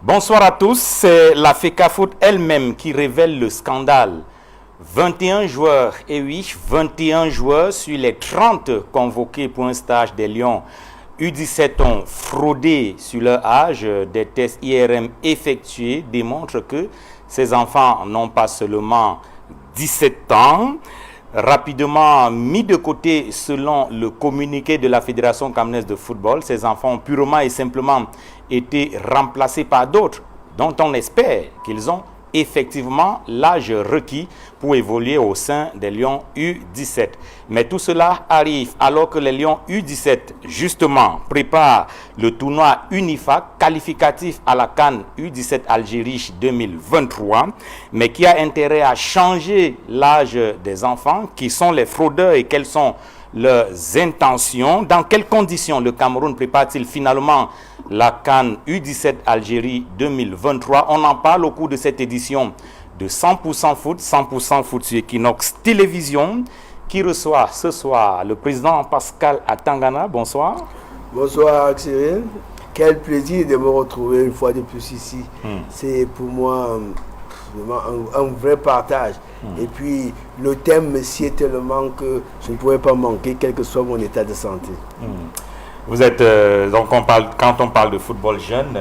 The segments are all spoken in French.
Bonsoir à tous, c'est la FECAFOOT elle-même qui révèle le scandale. 21 joueurs, et oui, 21 joueurs sur les 30 convoqués pour un stage des Lions U17 ont fraudé sur leur âge. Des tests IRM effectués démontrent que ces enfants n'ont pas seulement 17 ans. Rapidement mis de côté selon le communiqué de la Fédération camerounaise de football, ces enfants ont purement et simplement été remplacés par d'autres dont on espère qu'ils ont effectivement l'âge requis pour évoluer au sein des Lions U17. Mais tout cela arrive alors que les Lions U17, justement, préparent le tournoi UNIFA qualificatif à la CAN U17 Algérie 2023, mais qui a intérêt à changer l'âge des enfants, qui sont les fraudeurs et quelles sont leurs intentions. Dans quelles conditions le Cameroun prépare-t-il finalement la CAN U17 Algérie 2023? On en parle au cours de cette édition de 100% foot, 100% foot sur Equinox Télévision, qui reçoit ce soir le président Pascal Atangana. Bonsoir. Bonsoir Cyril. Quel plaisir de me retrouver une fois de plus ici. C'est pour moi vraiment un vrai partage. Et puis le thème me sied tellement que je ne pouvais pas manquer, quel que soit mon état de santé. Vous êtes, donc quand on parle de football jeune,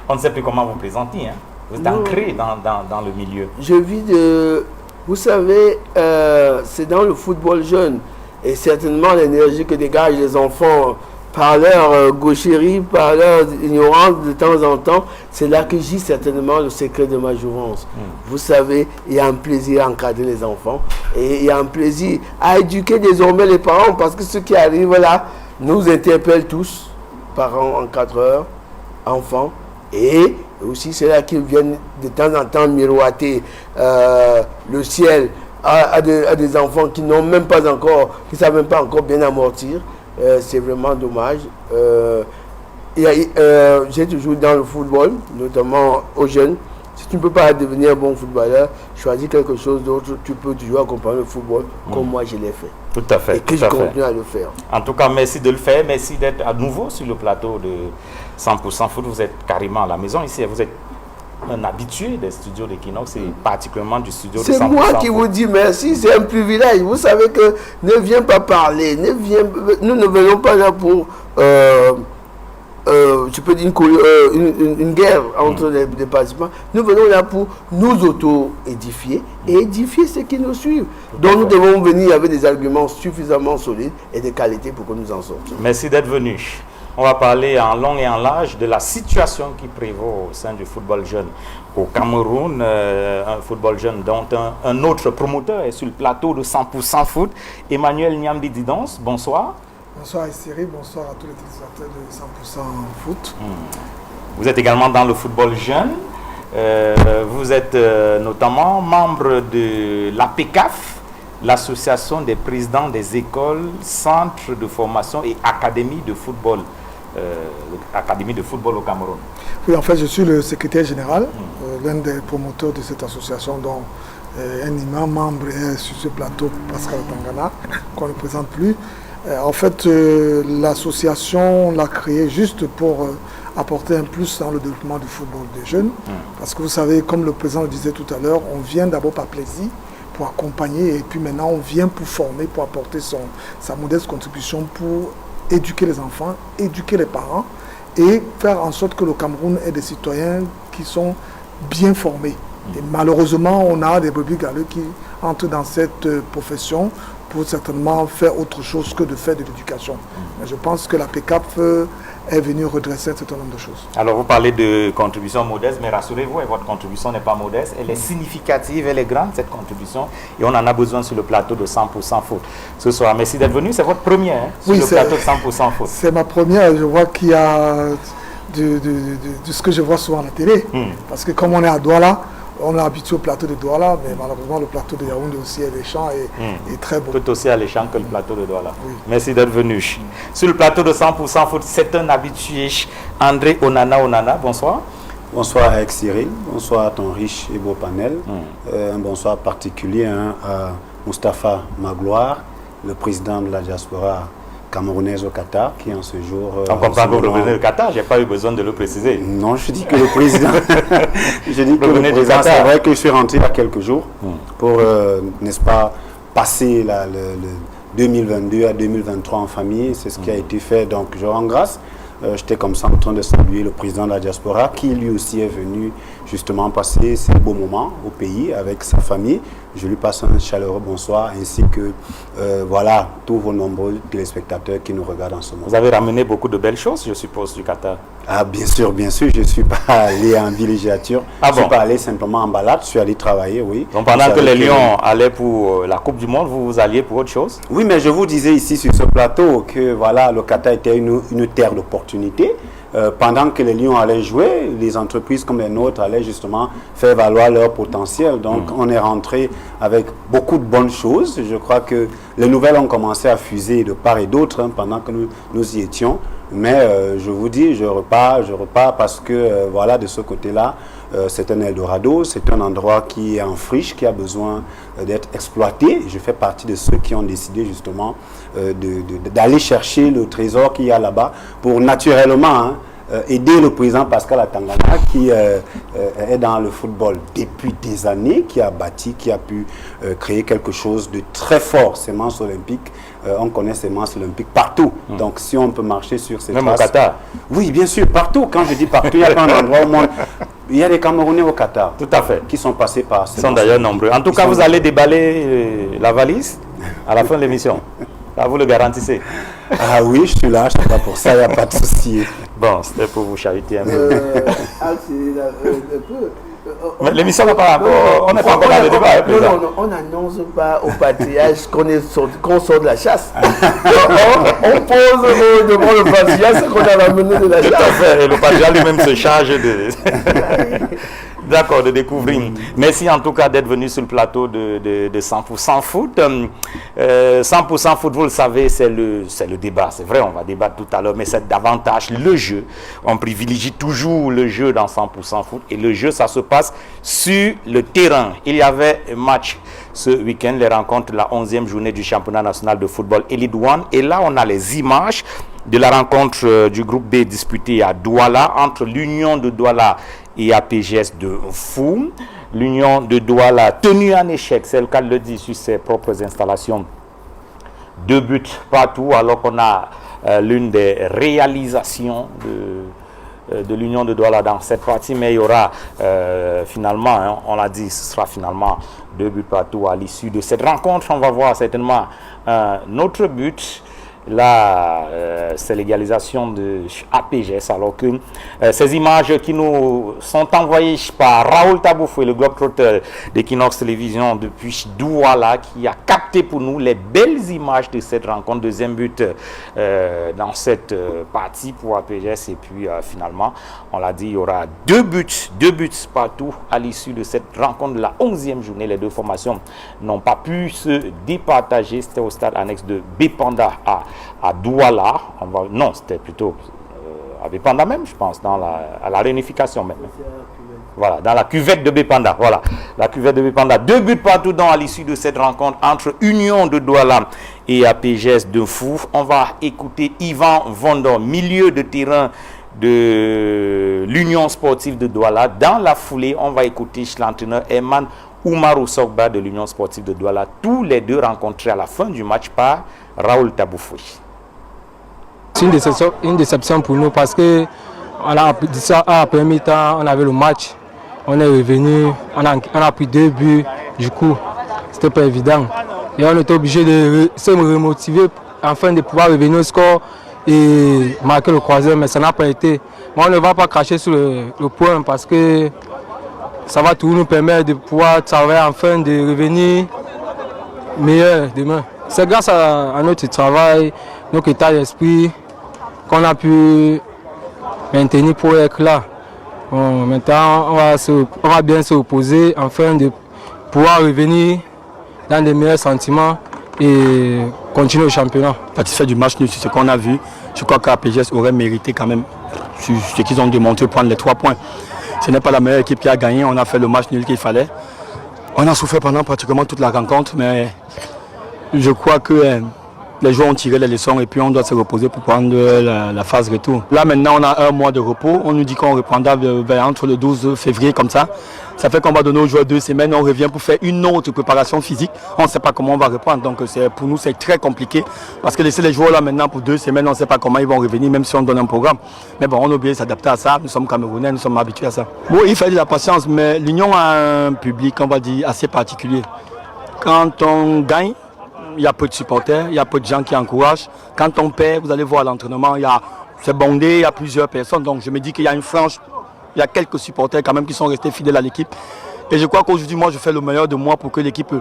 on ne sait plus comment vous présenter. Hein? Vous êtes ancré dans le milieu. Je vis de... Vous savez, c'est dans le football jeune. Et certainement l'énergie que dégagent les enfants par leur gaucherie, par leur ignorance de temps en temps, c'est là que j'ai certainement le secret de ma jouvence. Vous savez, il y a un plaisir à encadrer les enfants. Et il y a un plaisir à éduquer désormais les parents, parce que ce qui arrive là nous interpelle tous, parents, encadreurs, enfants, et aussi c'est là qu'ils viennent de temps en temps miroiter le ciel à des enfants qui n'ont même pas encore, qui ne savent même pas encore bien amortir. C'est vraiment dommage. J'ai toujours dans le football, notamment aux jeunes. Si tu ne peux pas devenir un bon footballeur, choisis quelque chose d'autre, tu peux toujours accompagner le football comme moi je l'ai fait. Tout à fait. Et que je continue à le faire. En tout cas, merci de le faire. Merci d'être à nouveau sur le plateau de 100% foot. Vous êtes carrément à la maison ici. Vous êtes un habitué des studios d'Equinox et particulièrement du studio de 100% C'est moi qui vous dis merci, c'est un privilège. Vous savez que ne viens pas parler, nous ne venons pas là pour, je peux dire une guerre entre les participants. Nous venons là pour nous auto-édifier et édifier ceux qui nous suivent. Donc nous devons venir avec des arguments suffisamment solides et de qualité pour que nous en sortions. Merci d'être venu. On va parler en long et en large de la situation qui prévaut au sein du football jeune au Cameroun. Un football jeune dont un autre promoteur est sur le plateau de 100% foot. Emmanuel Niambi Didons, bonsoir. Bonsoir Cyril, bonsoir à tous les téléspectateurs de 100% foot. Vous êtes également dans le football jeune. Vous êtes notamment membre de l'APECAF, l'association des présidents des écoles, centres de formation et académies de football. Académie de football au Cameroun. Oui, en fait, je suis le secrétaire général, l'un des promoteurs de cette association, dont un immense membre est sur ce plateau, Pascal Atangana, qu'on ne présente plus. En fait, l'association, on l'a créée juste pour apporter un plus dans le développement du football des jeunes. Parce que vous savez, comme le président le disait tout à l'heure, on vient d'abord par plaisir, pour accompagner, et puis maintenant on vient pour former, pour apporter sa modeste contribution pour éduquer les enfants, éduquer les parents et faire en sorte que le Cameroun ait des citoyens qui sont bien formés. Et malheureusement, on a des brebis galeux qui entrent dans cette profession pour certainement faire autre chose que de faire de l'éducation. Mais je pense que la PECAF est venue redresser un certain nombre de choses. Alors vous parlez de contribution modeste, mais rassurez-vous, votre contribution n'est pas modeste, elle est significative, elle est grande cette contribution, et on en a besoin sur le plateau de 100% foot. Ce soir, merci d'être venu, c'est votre première sur le plateau de 100% foot. C'est ma première, je vois qu'il y a de ce que je vois souvent à la télé, parce que comme on est à Douala, on est habitué au plateau de Douala, mais malheureusement le plateau de Yaoundé aussi est alléchant et très beau. Tout aussi alléchant que le plateau de Douala. Oui. Merci d'être venu. Sur le plateau de 100% foot, c'est un habitué, André Onana, bonsoir. Bonsoir avec Cyril, bonsoir à ton riche et beau panel. Un bonsoir particulier à Moustapha Magloire, le président de la diaspora camerounaise au Qatar, qui en ce jour... On comprend que vous revenez au Qatar, je n'ai pas eu besoin de le préciser. Non, je dis que le président... c'est vrai que je suis rentré il y a quelques jours pour, n'est-ce pas, passer le 2022 à 2023 en famille. C'est ce qui a été fait, donc je rends grâce. J'étais comme ça en train de saluer le président de la diaspora qui lui aussi est venu justement passer ces beaux moments au pays avec sa famille. Je lui passe un chaleureux bonsoir ainsi que voilà tous vos nombreux téléspectateurs qui nous regardent en ce moment. Vous avez ramené beaucoup de belles choses, je suppose, du Qatar. Ah bien sûr, je ne suis pas allé en villégiature, je ne suis pas allé simplement en balade, je suis allé travailler, oui. Donc pendant que les Lions allaient pour la Coupe du Monde, vous alliez pour autre chose? Oui, mais je vous disais ici sur ce plateau que voilà, le Qatar était une terre d'opportunité. Pendant que les Lions allaient jouer, les entreprises comme les nôtres allaient justement faire valoir leur potentiel. Donc on est rentré avec beaucoup de bonnes choses. Je crois que les nouvelles ont commencé à fuser de part et d'autre pendant que nous y étions. Mais je vous dis, je repars parce que voilà, de ce côté-là, c'est un Eldorado, c'est un endroit qui est en friche, qui a besoin d'être exploité. Je fais partie de ceux qui ont décidé justement d'aller chercher le trésor qu'il y a là-bas pour naturellement aider le président Pascal Atangana qui est dans le football depuis des années, qui a bâti, qui a pu créer quelque chose de très fort, Sémence olympique. On connaît Sémence olympique partout. Donc si on peut marcher sur ces traces... Même au Qatar? Oui, bien sûr, partout. Quand je dis partout, il n'y a pas un endroit au monde. Il y a des Camerounais au Qatar. Tout à fait. Qui sont passés par... Ils sont d'ailleurs nombreux. En tout cas, vous allez déballer la valise à la fin de l'émission. Là, vous le garantissez? Ah oui, je suis là pour ça, il n'y a pas de souci. Bon, c'était pour vous chariter un peu. Mais l'émission n'a pas... On n'est pas encore dans le débat. On n'annonce pas au patriarche qu'on sort de la chasse. On pose devant le patriarche qu'on a ramené de la chasse. Tout à fait. Et le patriarche lui-même se charge de... D'accord, de découvrir. Merci en tout cas d'être venu sur le plateau de 100% foot. 100% foot, vous le savez, c'est le débat. C'est vrai, on va débattre tout à l'heure, mais c'est davantage le jeu. On privilégie toujours le jeu dans 100% foot. Et le jeu, ça se passe sur le terrain. Il y avait un match ce week-end, les rencontres de la 11e journée du championnat national de football Elite One. Et là, on a les images de la rencontre du groupe B disputée à Douala entre l'Union de Douala et APGS de Fou. L'Union de Douala tenue en échec, c'est le cas de le dire, sur ses propres installations. 2 buts partout, alors qu'on a l'une des réalisations de l'Union de Douala dans cette partie, mais il y aura finalement, hein, on l'a dit, ce sera finalement 2 buts partout à l'issue de cette rencontre. On va voir certainement un autre but. Là, c'est l'égalisation de APGS, alors que ces images qui nous sont envoyées par Raoul Taboufoué, le globetrotter d'Equinox Télévision depuis Douala, qui a capté pour nous les belles images de cette rencontre. Deuxième but dans cette partie pour APGS. Et puis finalement, on l'a dit, il y aura 2 buts partout à l'issue de cette rencontre de la 11e journée. Les deux formations n'ont pas pu se départager. C'était au stade annexe de Bépanda à Douala. Non, c'était plutôt à Bépanda même, je pense, à la réunification même. Voilà, dans la cuvette de Bépanda. Voilà, la cuvette de Bépanda. 2 buts partout à l'issue de cette rencontre entre Union de Douala et APGS de Fou. On va écouter Yvan Vondor, milieu de terrain de l'Union sportive de Douala. Dans la foulée, on va écouter l'entraîneur Eman Oumarou Sokba de l'Union sportive de Douala. Tous les deux rencontrés à la fin du match par Raoul Taboufoué. C'est une déception pour nous parce que à la première mi-temps, on avait le match, on est revenu, on a pris 2 buts, du coup, c'était pas évident. Et on était obligé de se remotiver afin de pouvoir revenir au score et marquer le 3e, mais ça n'a pas été. Mais on ne va pas cracher sur le point parce que ça va toujours nous permettre de pouvoir travailler afin de revenir meilleur demain. C'est grâce à notre travail, notre état d'esprit qu'on a pu maintenir pour être là. Bon, maintenant, on va bien se reposer afin de pouvoir revenir dans de meilleurs sentiments et continuer le championnat. Satisfait du match, sur ce qu'on a vu, je crois qu'APGS aurait mérité quand même, sur ce qu'ils ont démontré, prendre les 3 points. Ce n'est pas la meilleure équipe qui a gagné, on a fait le match nul qu'il fallait. On a souffert pendant pratiquement toute la rencontre, mais je crois que les joueurs ont tiré les leçons et puis on doit se reposer pour prendre la phase retour. Là maintenant on a un mois de repos, on nous dit qu'on reprendra entre le 12 février comme ça. Ça fait qu'on va donner aux joueurs 2 semaines, on revient pour faire une autre préparation physique. On ne sait pas comment on va reprendre, donc pour nous c'est très compliqué. Parce que laisser les joueurs là maintenant pour 2 semaines, on ne sait pas comment ils vont revenir, même si on donne un programme. Mais bon, on a oublié de s'adapter à ça, nous sommes Camerounais, nous sommes habitués à ça. Bon, il fallait de la patience, mais l'Union a un public, on va dire, assez particulier. Quand on gagne, il y a peu de supporters, il y a peu de gens qui encouragent. Quand on perd, vous allez voir à l'entraînement, c'est bondé, il y a plusieurs personnes. Donc je me dis qu'il y a une frange, il y a quelques supporters quand même qui sont restés fidèles à l'équipe. Et je crois qu'aujourd'hui, moi, je fais le meilleur de moi pour que l'équipe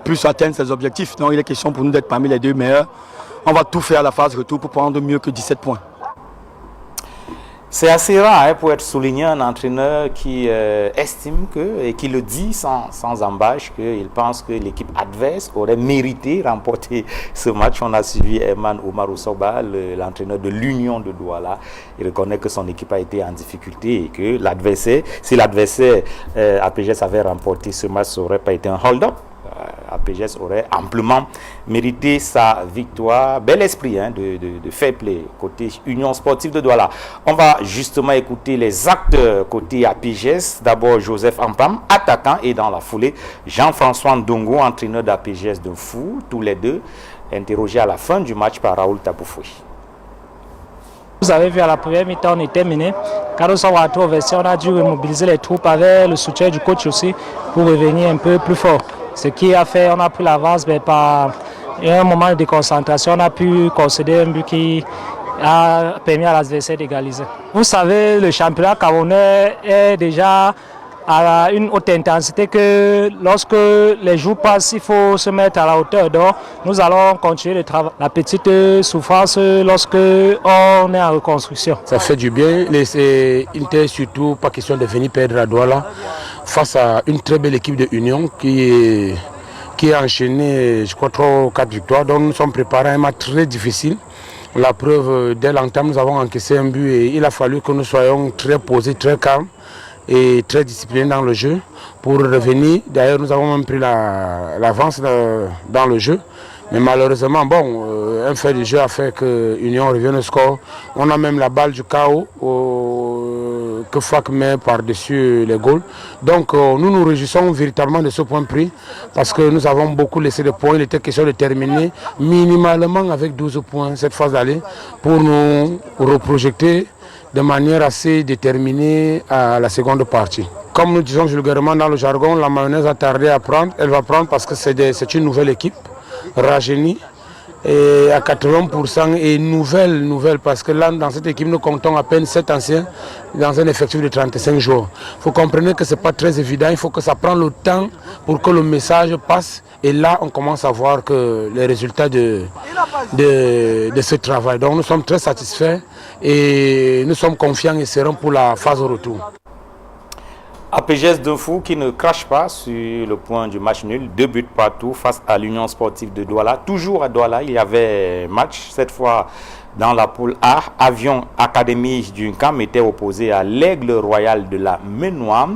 puisse atteindre ses objectifs. Donc il est question pour nous d'être parmi les 2 meilleurs. On va tout faire à la phase retour pour prendre mieux que 17 points. C'est assez rare pour être souligné un entraîneur qui estime que, et qui le dit sans embâche, qu'il pense que l'équipe adverse aurait mérité remporter ce match. On a suivi Herman Omarou Soba, l'entraîneur de l'Union de Douala. Il reconnaît que son équipe a été en difficulté et que l'adversaire, si l'adversaire APGS avait remporté ce match, ça n'aurait pas été un hold-up. APGS aurait amplement mérité sa victoire. Bel esprit de fair play côté Union Sportive de Douala. On va justement écouter les acteurs côté APGS. D'abord Joseph Ampam, attaquant, et dans la foulée Jean-François Ndongo, entraîneur d'APGS de Fou, tous les deux interrogés à la fin du match par Raoul Taboufoui. Vous avez vu à la première mi-temps, on était mené. Quand nous sommes rentrés au vestiaire, on a dû remobiliser les troupes avec le soutien du coach aussi pour revenir un peu plus fort. Ce qui a fait, on a pris l'avance, mais par un moment de déconcentration, on a pu concéder un but qui a permis à l'adversaire d'égaliser. Vous savez, le championnat camerounais est déjà à une haute intensité que lorsque les jours passent, il faut se mettre à la hauteur. Donc, nous allons continuer le travail. La petite souffrance lorsque on est en reconstruction. Ça fait du bien. Il n'était surtout pas question de venir perdre à Douala face à une très belle équipe de Union qui a enchaîné, je crois, 3 ou 4 victoires. Donc, nous sommes préparés à un match très difficile. La preuve, dès l'entame, nous avons encaissé un but et il a fallu que nous soyons très posés, très calmes et très disciplinés dans le jeu pour revenir. D'ailleurs, nous avons même pris l'avance dans le jeu. Mais malheureusement, un fait du jeu a fait que Union revienne au score. On a même la balle du chaos que Fak met par-dessus les goals. Donc nous nous réjouissons véritablement de ce point pris parce que nous avons beaucoup laissé de points. Il était question de terminer minimalement avec 12 points cette phase d'aller pour nous reprojeter de manière assez déterminée à la seconde partie. Comme nous disons vulgairement dans le jargon, la mayonnaise a tardé à prendre. Elle va prendre parce que c'est une nouvelle équipe, rajeunie, et à 80% et nouvelle parce que là dans cette équipe nous comptons à peine 7 anciens dans un effectif de 35 joueurs. Il faut comprendre que ce n'est pas très évident, il faut que ça prenne le temps pour que le message passe et là on commence à voir que les résultats de ce travail. Donc nous sommes très satisfaits et nous sommes confiants et sereins pour la phase au retour. APGS de Fou qui ne crache pas sur le point du match nul, 2 buts partout face à l'Union Sportive de Douala. Toujours à Douala, il y avait match, cette fois dans la poule A. Avion Académie du Camp était opposé à l'Aigle Royal de la Ménois.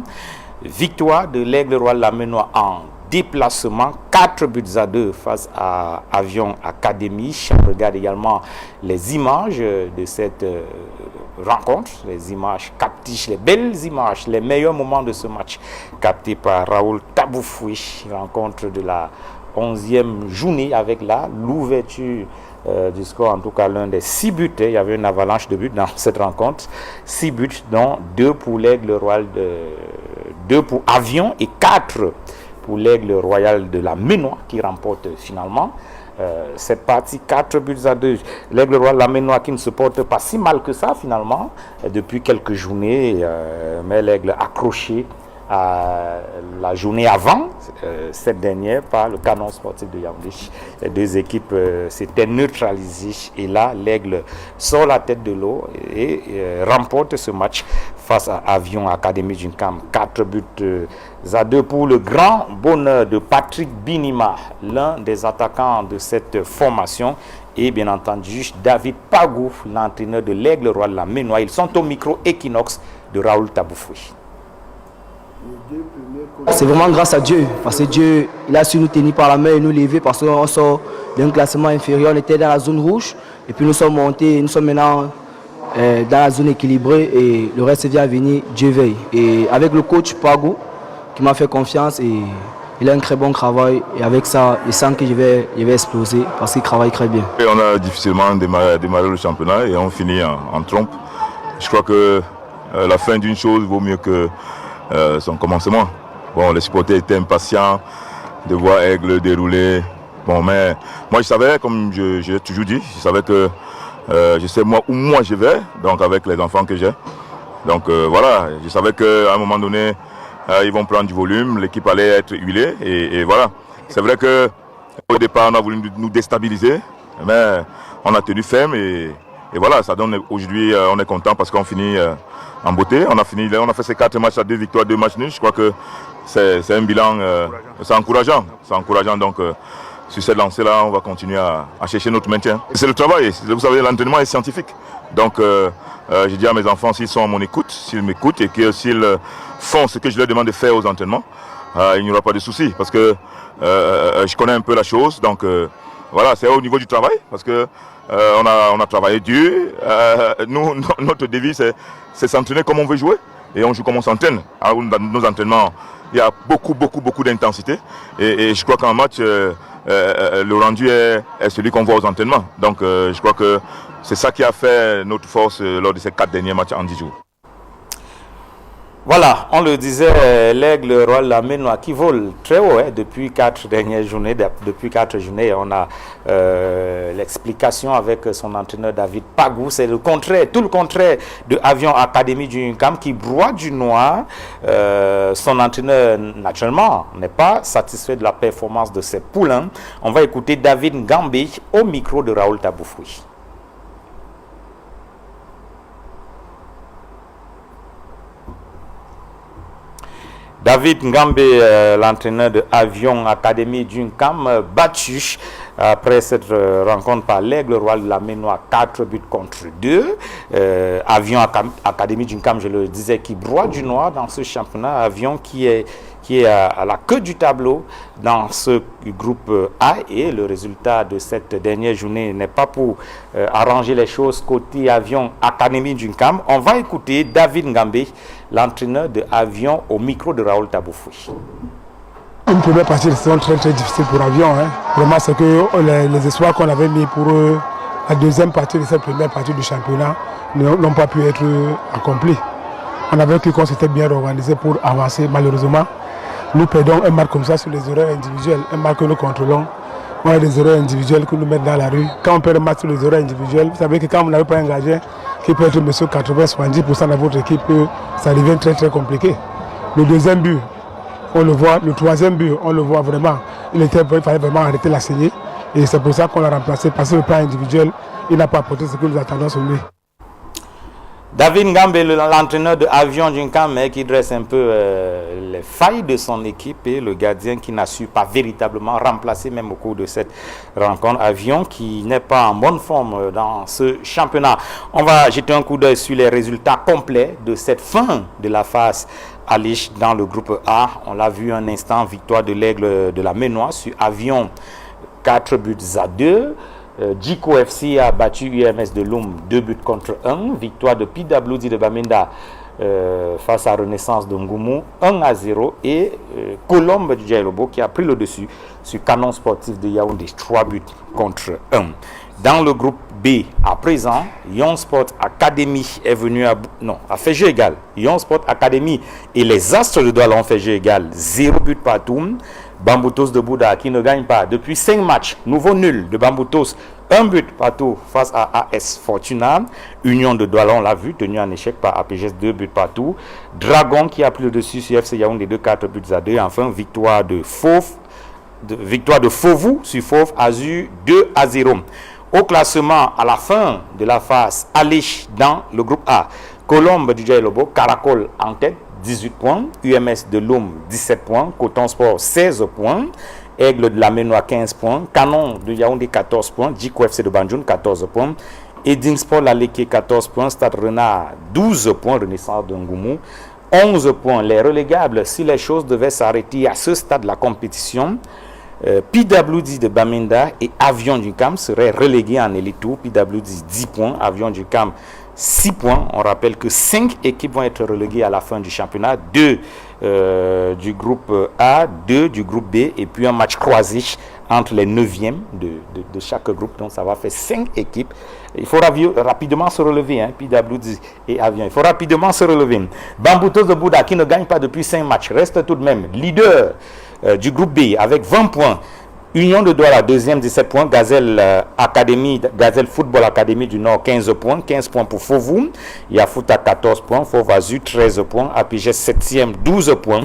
Victoire de l'Aigle Royal de la Ménois en déplacement, 4-2 face à Avion Académie. On regarde également les images de cette rencontre, les images captiches, les belles images, les meilleurs moments de ce match captés par Raoul Taboufoui. Rencontre de la 11e journée avec l'ouverture du score, en tout cas l'un des 6 buts. Il y avait une avalanche de buts dans cette rencontre. 6 buts, dont 2 pour l'Aigle Royal, 2 pour Avion et 4 pour l'Aigle Royal de la Ménois qui remporte finalement cette partie, 4-2. L'Aigle Royal de la Ménois qui ne se porte pas si mal que ça finalement depuis quelques journées, mais l'Aigle accroché à la journée avant, cette dernière, par le Canon Sportif de Yaoundé. Les 2 équipes s'étaient neutralisées et là l'Aigle sort la tête de l'eau et remporte ce match face à Avion Académie du Camp, 4-2 pour le grand bonheur de Patrick Binima, l'un des attaquants de cette formation, et bien entendu David Pagou, l'entraîneur de l'Aigle Royal de la Ménois. Ils sont au micro Equinox de Raoul Taboufoui. C'est vraiment grâce à Dieu, parce que Dieu il a su nous tenir par la main et nous lever parce qu'on sort d'un classement inférieur. On était dans la zone rouge et puis nous sommes montés, nous sommes maintenant dans la zone équilibrée et le reste vient à venir, Dieu veille. Et avec le coach Pagou qui m'a fait confiance et il a un très bon travail et avec ça, il sent que je vais exploser parce qu'il travaille très bien. Et on a difficilement démarré le championnat et on finit en trompe. Je crois que la fin d'une chose vaut mieux que son commencement. Bon, les supporters étaient impatients de voir Aigle dérouler. Bon, mais moi je savais, comme je l'ai toujours dit, je savais que je sais où moi je vais, donc avec les enfants que j'ai. Donc voilà, je savais qu'à un moment donné, ils vont prendre du volume, l'équipe allait être huilée et voilà. C'est vrai qu'au départ, on a voulu nous déstabiliser, mais on a tenu ferme et voilà, ça donne aujourd'hui, on est content parce qu'on finit en beauté. On a fait ces 4 matchs à 2 victoires, 2 matchs nuls. Je crois que c'est un bilan, c'est encourageant. C'est encourageant, donc sur cette lancée-là, on va continuer à chercher notre maintien. C'est le travail, vous savez, l'entraînement est scientifique. Donc je dis à mes enfants, s'ils sont à mon écoute, s'ils m'écoutent et que s'ils font ce que je leur demande de faire aux entraînements, il n'y aura pas de souci parce que je connais un peu la chose. Donc voilà, c'est au niveau du travail parce que on a travaillé dur. Nous, notre devise, c'est s'entraîner comme on veut jouer et on joue comme on s'entraîne. Dans nos entraînements, il y a beaucoup d'intensité et je crois qu'en match, le rendu est celui qu'on voit aux entraînements. Donc je crois que c'est ça qui a fait notre force lors de ces 4 derniers matchs en 10 jours. Voilà, on le disait, l'Aigle Royal Lamenois qui vole très haut depuis 4 dernières journées. Depuis 4 journées, on a l'explication avec son entraîneur David Pagou. C'est le contraire, tout le contraire de Avion Academy du UNCAM qui broie du noir. Son entraîneur, naturellement, n'est pas satisfait de la performance de ses poulains. On va écouter David Ngambé au micro de Raoul Taboufoui. David Ngambé, l'entraîneur de Avion Academy d'UNCAM, battu après cette rencontre par l'Aigle Royal Lamenois, 4 buts contre 2. Avion Academy d'UNCAM, je le disais, qui broie du noir dans ce championnat. Avion qui est à la queue du tableau dans ce groupe A, et le résultat de cette dernière journée n'est pas pour arranger les choses côté Avion Academy d'UNCAM. On va écouter David Ngambé, l'entraîneur de Avion, au micro de Raoul Taboufoui. Une première partie de saison très difficile pour Avion. Vraiment, c'est que les espoirs qu'on avait mis pour eux, la deuxième partie de cette première partie du championnat n'ont pas pu être accomplis. On avait cru qu'on s'était bien organisé pour avancer. Malheureusement, nous perdons un match comme ça sur les erreurs individuelles, un match que nous contrôlons. On a des erreurs individuelles que nous mettons dans la rue. Quand on perd un match sur les erreurs individuelles, vous savez que quand vous n'avez pas un gardien qui peut être monsieur 80-70% de votre équipe, ça devient très compliqué. Le deuxième but, on le voit. Le troisième but, on le voit vraiment. Il fallait vraiment arrêter la saignée. Et c'est pour ça qu'on l'a remplacé. Parce que le plan individuel, il n'a pas apporté ce que nous attendons sur lui. David Ngambé, l'entraîneur de Avion d'UNCAM, qui dresse un peu les failles de son équipe, et le gardien qui n'a su pas véritablement remplacer même au cours de cette rencontre. Avion qui n'est pas en bonne forme dans ce championnat. On va jeter un coup d'œil sur les résultats complets de cette fin de la phase Aliche dans le groupe A. On l'a vu un instant, victoire de l'Aigle de Lamenois sur Avion, 4 buts à 2. Djiko FC a battu UMS de Loum 2 buts contre 1. Victoire de PWD de Bamenda face à Renaissance de Ngoumou 1-0. Et Colombe du Djailobo qui a pris le dessus sur Canon Sportif de Yaoundé 3 buts contre 1. Dans le groupe B, à présent, Young Sport Academy est venu a fait jeu égal. Young Sport Academy et les Astres de Douala ont fait jeu égal. 0 but partout. Bamboutos de Bouddha qui ne gagne pas depuis 5 matchs. Nouveau nul de Bamboutos. 1 but partout face à AS Fortuna. Union de Douala, on l'a vu, tenu en échec par APGS, 2 buts partout. Dragon qui a pris le dessus sur FC Yaoundé 4 buts à 2. Enfin, victoire de Fauvu sur Fauve Azur 2-0. Au classement, à la fin de la phase Aliche dans le groupe A, Colombe du Djailobo, Caracol en tête, 18 points, UMS de Loum 17 points, Coton Sport 16 points, Aigle de Lamenois 15 points, Canon de Yaoundé 14 points, Djiko FC de Banjoun 14 points, Edin Sport Laleke 14 points, Stade Renard 12 points, Renaissance de Ngoumou 11 points. Les relégables, si les choses devaient s'arrêter à ce stade de la compétition, PWD de Bamenda et Avion du Cam seraient relégués en Elite Tour. PWD 10 points, Avion du Cam 6 points. On rappelle que 5 équipes vont être reléguées à la fin du championnat. 2 du groupe A, 2 du groupe B et puis un match croisé entre les 9e de chaque groupe. Donc ça va faire 5 équipes. Il faut rapidement se relever, hein, PWD et Avion. Il faut rapidement se relever. Bamboutos de Bouddha qui ne gagne pas depuis 5 matchs reste tout de même leader du groupe B avec 20 points. Union de Douala, deuxième, 17 points. Gazelle Football Academy du Nord, 15 points. 15 points pour Fauvoum. Yafouta, 14 points. Fauvazu, 13 points. Apigé, 7e, 12 points.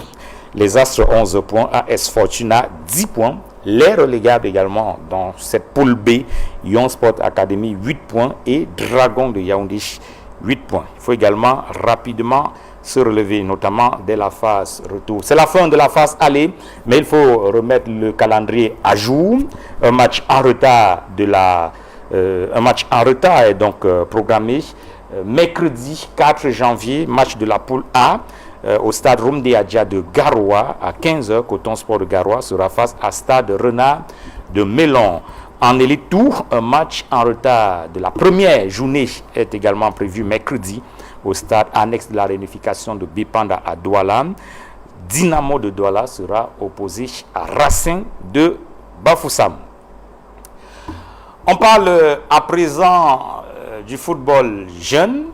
Les Astres, 11 points. AS Fortuna, 10 points. Les relégables également dans cette poule B. Yon Sport Academy, 8 points. Et Dragon de Yaoundé, 8 points. Il faut également rapidement se relever, notamment dès la phase retour. C'est la fin de la phase aller, mais il faut remettre le calendrier à jour. Un match en retard est donc programmé mercredi 4 janvier, match de la poule A au stade Rumde Adja de Garoua à 15h. Coton Sport de Garoua sera face à stade Renard de Mélon. En Elite Tour, un match en retard de la première journée est également prévu mercredi au stade annexe de la réunification de Bipanda à Douala. Dynamo de Douala sera opposé à Racing de Bafoussam. On parle à présent du football jeune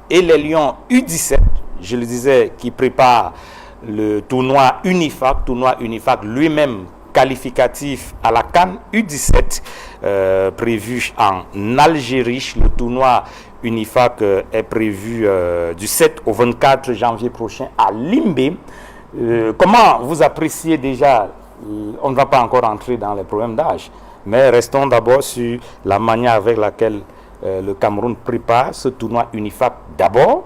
et les Lions U17, je le disais, qui préparent le tournoi UNIFAC lui-même qualificatif à la CAN U17 prévu en Algérie. Le tournoi UNIFAC est prévu du 7 au 24 janvier prochain à Limbé. Comment vous appréciez déjà, on ne va pas encore entrer dans les problèmes d'âge, mais restons d'abord sur la manière avec laquelle le Cameroun prépare ce tournoi UNIFAC d'abord,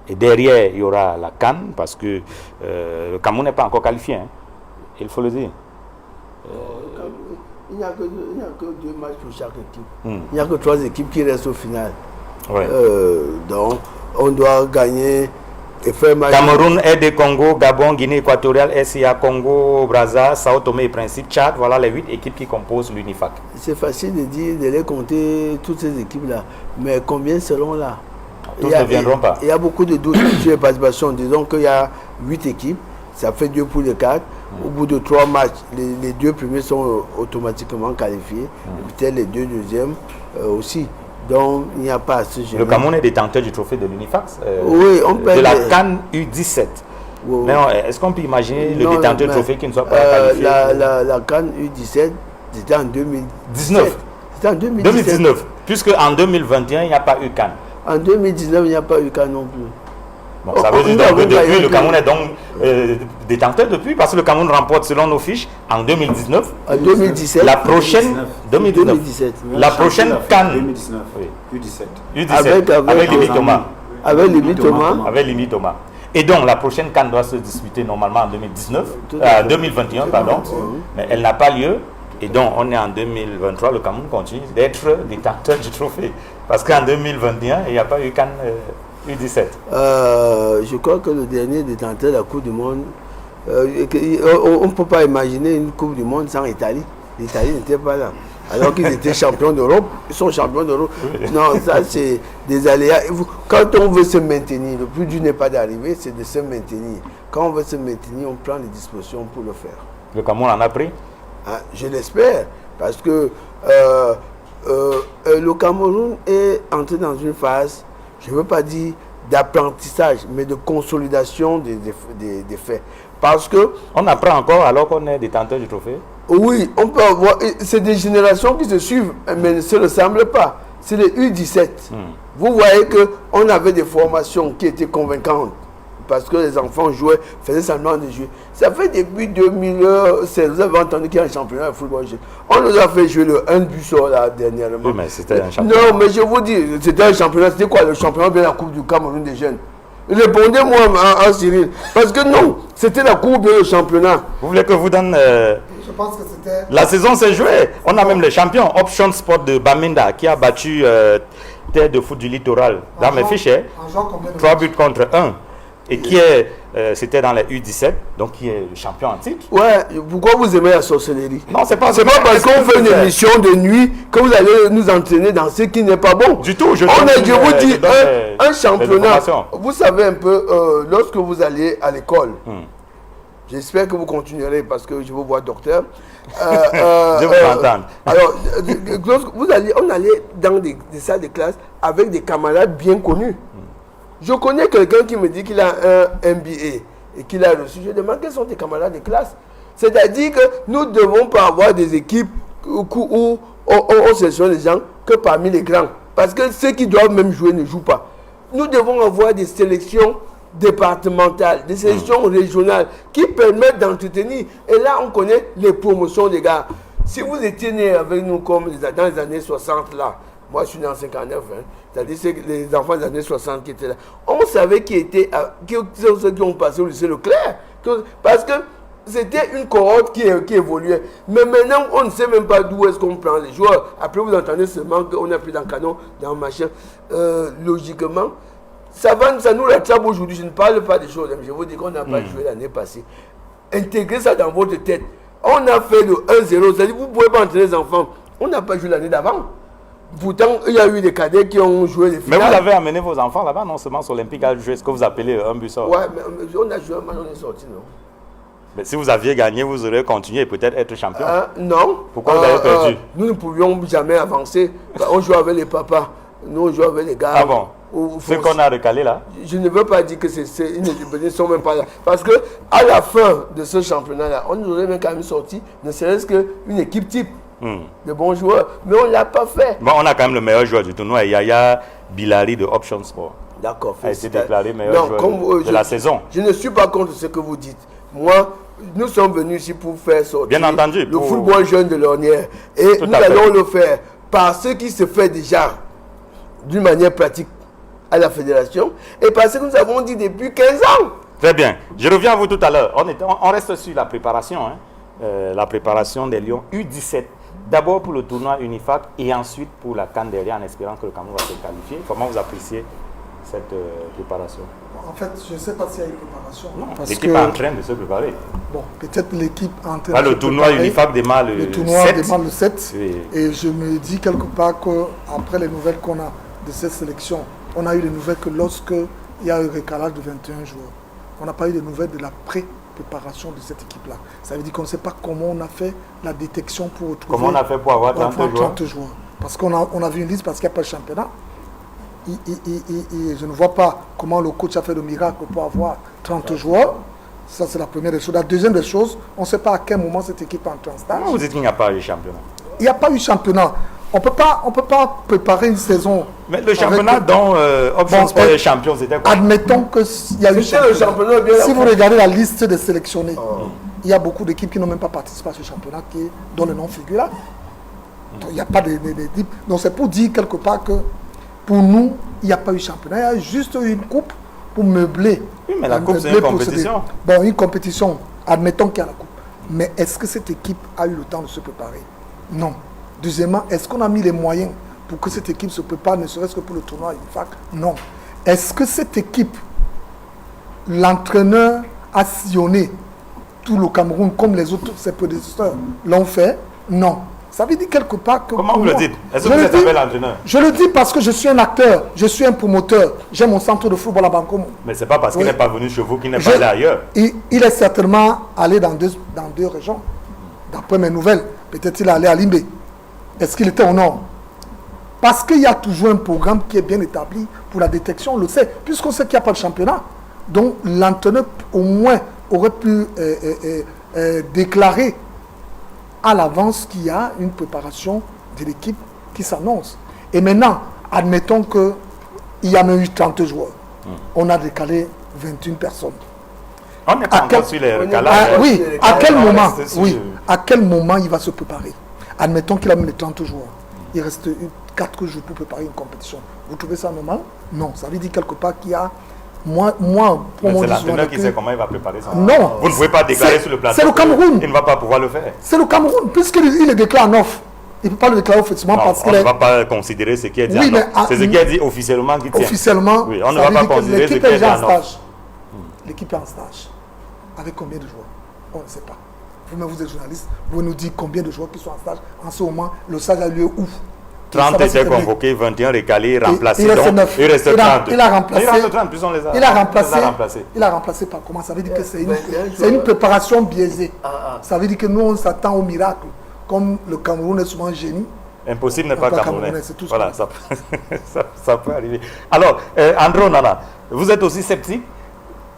et derrière il y aura la CAN, parce que le Cameroun n'est pas encore qualifié, hein, il faut le dire. Il n'y a que 2 matchs pour chaque équipe. Il n'y a que 3 équipes qui restent au final. Ouais. Donc, on doit gagner et faire match. Cameroun, RD Congo, Gabon, Guinée équatoriale, SCA, Congo, Brazza, Sao Tomé et Principe, Tchad. Voilà les 8 équipes qui composent l'UNIFAC. C'est facile de dire, de les compter, toutes ces équipes-là. Mais combien seront là? Tous ne viendront pas. Il y a beaucoup de doutes sur les participations. Disons qu'il y a 8 équipes, ça fait 2 poules de 4. Au bout de 3 matchs, les 2 premiers sont automatiquement qualifiés. Peut-être les 2 deuxièmes aussi. Donc, il n'y a pas à ce genre. Le Cameroun est détenteur du trophée de l'UNIFAC, oui, on peut de la CAN U17. Oui. Est-ce qu'on peut imaginer le détenteur du trophée qui ne soit pas qualifié? La CAN U17, c'était en 2019. C'était en 2019. Puisque en 2021, il n'y a pas eu CAN. En 2019, il n'y a pas eu CAN non plus. Bon, ça veut dire que depuis, le Cameroun est donc détenteur depuis, parce que le Cameroun remporte selon nos fiches en 2019. En 2017. La prochaine 2017. La prochaine CAN. 2019. Oui. U17. Avec Limi Thomas. Avec Limi Thomas. Avec Limi Thomas. Et donc la prochaine CAN doit se disputer normalement en 2021, pardon. Mais elle n'a pas lieu. Et donc on est en 2023, le Cameroun continue d'être détenteur du trophée. Parce qu'en 2021, il n'y a pas eu CAN U17. Je crois que le dernier détenteur de la Coupe du Monde, on ne peut pas imaginer une Coupe du Monde sans Italie. L'Italie n'était pas là. Alors qu'ils étaient champions d'Europe, ils sont champions d'Europe. Non, ça c'est des aléas. Quand on veut se maintenir, le plus dur n'est pas d'arriver, c'est de se maintenir. Quand on veut se maintenir, on prend les dispositions pour le faire. Le Cameroun en a pris? Je l'espère, parce que le Cameroun est entré dans une phase, je ne veux pas dire d'apprentissage, mais de consolidation des faits. Parce que... On apprend encore alors qu'on est détenteur du trophée? Oui, on peut avoir... C'est des générations qui se suivent, mais ne se ressemblent pas. C'est les U17. Vous voyez qu'on avait des formations qui étaient convaincantes. Parce que les enfants jouaient, faisaient semblant de jouer. Ça fait depuis 2016, vous avez entendu qu'il y a un championnat de football. On nous a fait jouer le 1 but sur là dernièrement. Oui, mais c'était un championnat. Non, mais je vous dis, c'était un championnat. C'était quoi le championnat de la Coupe du Cameroun des jeunes? Répondez-moi en Cyril. Parce que non, c'était la Coupe de championnat. Vous voulez que je vous donne... Je pense que c'était... La saison s'est jouée. On a même les champions. Option Sport de Bamenda qui a battu Terre de foot du littoral. Dans mes fiches, 3 buts contre 1. Et qui est, c'était dans la U17, donc qui est le champion en titre. Ouais, pourquoi vous aimez la sorcellerie? Non, c'est pas parce qu'on fait une émission de nuit que vous allez nous entraîner dans ce qui n'est pas bon. Du tout, je vous dis, un championnat, vous savez un peu, lorsque vous allez à l'école, j'espère que vous continuerez parce que je vous vois docteur. Je vous entends. Alors, on allait dans des salles de classe avec des camarades bien connus. Je connais quelqu'un qui me dit qu'il a un MBA et qu'il a reçu. Je demande quels sont tes camarades de classe. C'est-à-dire que nous ne devons pas avoir des équipes où on sélectionne les gens que parmi les grands. Parce que ceux qui doivent même jouer ne jouent pas. Nous devons avoir des sélections départementales, des sélections régionales qui permettent d'entretenir. Et là, on connaît les promotions des gars. Si vous étiez né avec nous comme dans les années 60 là, moi je suis né en 59, c'est-à-dire c'est les enfants des années 60 qui étaient là. On savait qui sont ceux qui ont passé au lycée Leclerc. Parce que c'était une cohorte qui évoluait. Mais maintenant, on ne sait même pas d'où est-ce qu'on prend les joueurs. Après, vous entendez seulement qu'on a pris dans le canon, dans le machin. Logiquement, ça nous rattrape aujourd'hui. Je ne parle pas des choses. Je vous dis qu'on n'a pas joué l'année passée. Intégrez ça dans votre tête. On a fait le 1-0. C'est-à-dire vous ne pouvez pas entraîner les enfants. On n'a pas joué l'année d'avant. Pourtant, il y a eu des cadets qui ont joué les finales. Mais vous avez amené vos enfants là-bas, non seulement sur l'Olympique à jouer ce que vous appelez un but sort. Ouais, mais on a joué, on est sorti, non? Mais si vous aviez gagné, vous auriez continué et peut-être être champion. Non. Pourquoi vous avez perdu? Nous ne pouvions jamais avancer. On jouait avec les papas. Nous, on jouait avec les gars. Ah bon? Ce qu'on a recalé là? Je ne veux pas dire que ils ne sont même pas là. Parce que à la fin de ce championnat-là, on nous aurait même quand même sorti, ne serait-ce qu'une équipe type. De bons joueurs, mais on ne l'a pas fait. Bon, on a quand même le meilleur joueur du tournoi, Yaya Bilari de Option Sport. D'accord. A été déclaré meilleur joueur de la saison. Je ne suis pas contre ce que vous dites. Moi, nous sommes venus ici pour faire sortir bien entendu, le football jeune de l'Ornière. Et nous allons le faire par ce qui se fait déjà d'une manière pratique à la fédération et parce que nous avons dit depuis 15 ans. Très bien. Je reviens à vous tout à l'heure. On reste sur la préparation. La préparation des Lions U17. D'abord pour le tournoi Unifac et ensuite pour la CAN derrière en espérant que le Cameroun va se qualifier. Comment vous appréciez cette préparation? En fait, je ne sais pas s'il y a une préparation. Non, l'équipe est en train de se préparer. Bon, peut-être l'équipe est en train de se préparer. Le tournoi Unifac démarre le 7. Le tournoi démarre le 7. Oui. Et je me dis quelque part qu'après les nouvelles qu'on a de cette sélection, on a eu les nouvelles que lorsqu'il y a eu un recalage de 21 joueurs, on n'a pas eu de nouvelles de la préparation de cette équipe-là. Ça veut dire qu'on ne sait pas comment on a fait la détection pour retrouver... Comment on a fait pour avoir 30 joueurs? Parce qu'on a vu une liste parce qu'il n'y a pas de championnat. Je ne vois pas comment le coach a fait le miracle pour avoir 30 joueurs. Ça, c'est la première des choses. La deuxième des choses, on ne sait pas à quel moment cette équipe entre en stage. Vous dites qu'il n'y a pas eu championnat? Il n'y a pas eu championnat. On peut pas préparer une saison. Mais le championnat dont Option Sport est champion, c'était quoi? Admettons qu'il y a eu championnat. Si vous regardez la liste des sélectionnés, il y a beaucoup d'équipes qui n'ont même pas participé à ce championnat dont le nom figure là. Donc il n'y a pas d'équipe. Donc c'est pour dire quelque part que pour nous, il n'y a pas eu championnat. Il y a juste eu une coupe pour meubler. Oui, mais la coupe, c'est une compétition. Bon, une compétition. Admettons qu'il y a la coupe. Mais est-ce que cette équipe a eu le temps de se préparer? Non. Deuxièmement, est-ce qu'on a mis les moyens pour que cette équipe se prépare, ne serait-ce que pour le tournoi Unifac? Non. Est-ce que cette équipe, l'entraîneur a sillonné tout le Cameroun comme les autres, ses prédécesseurs l'ont fait? Non. Ça veut dire quelque part que... Comment vous le dites? Est-ce que vous êtes avec l'entraîneur? Je le dis parce que je suis un acteur, je suis un promoteur, j'ai mon centre de football à Bancomo. Mais ce n'est pas parce qu'il n'est pas venu chez vous qu'il n'est pas allé ailleurs. Il est certainement allé dans deux régions. D'après mes nouvelles, peut-être il est allé à Limbé. Est-ce qu'il était au nord? Parce qu'il y a toujours un programme qui est bien établi pour la détection, on le sait, puisqu'on sait qu'il n'y a pas de championnat. Donc l'entraîneur au moins aurait pu déclarer à l'avance qu'il y a une préparation de l'équipe qui s'annonce. Et maintenant, admettons qu'il y a même eu 30 joueurs. On a décalé 21 personnes. On n'est pas encore sur les recalages. Oui, à quel moment il va se préparer? Admettons qu'il a mis les 30 joueurs. Il reste 4 jours pour préparer une compétition. Vous trouvez ça normal? Non. Ça veut dire quelque part qu'il y a... Moi, pour mon c'est l'entraîneur qui sait comment il va préparer ça. Non. Vous ne pouvez pas déclarer sur le plateau. C'est le Cameroun. Il ne va pas pouvoir le faire. C'est le Cameroun. Puisqu'il le déclare en off. Il ne peut pas le déclarer officiellement parce qu'on ne va pas considérer ce qui est dit en off. C'est ce qui est dit officiellement qui tient. Officiellement, oui, on ne va pas considérer ce qui est dit en off. l'équipe est en stage. Avec combien de joueurs? On ne sait pas. Vous-même, vous êtes journaliste, vous nous dites combien de joueurs qui sont en stage. En ce moment, le stage a lieu où? 30 étaient convoqués, 21 recalés, remplacés. Il reste 9. Il reste 30. Il a remplacé. Il reste 30, puis on les a, il a remplacé. remplacés. Il a remplacé par comment? Ça veut dire que c'est une préparation biaisée. Ça veut dire que nous, on s'attend au miracle. Comme le Cameroun est souvent génie. Impossible n'est pas camerounais. Tout voilà, ça peut arriver. Alors, Andro Nana, vous êtes aussi sceptique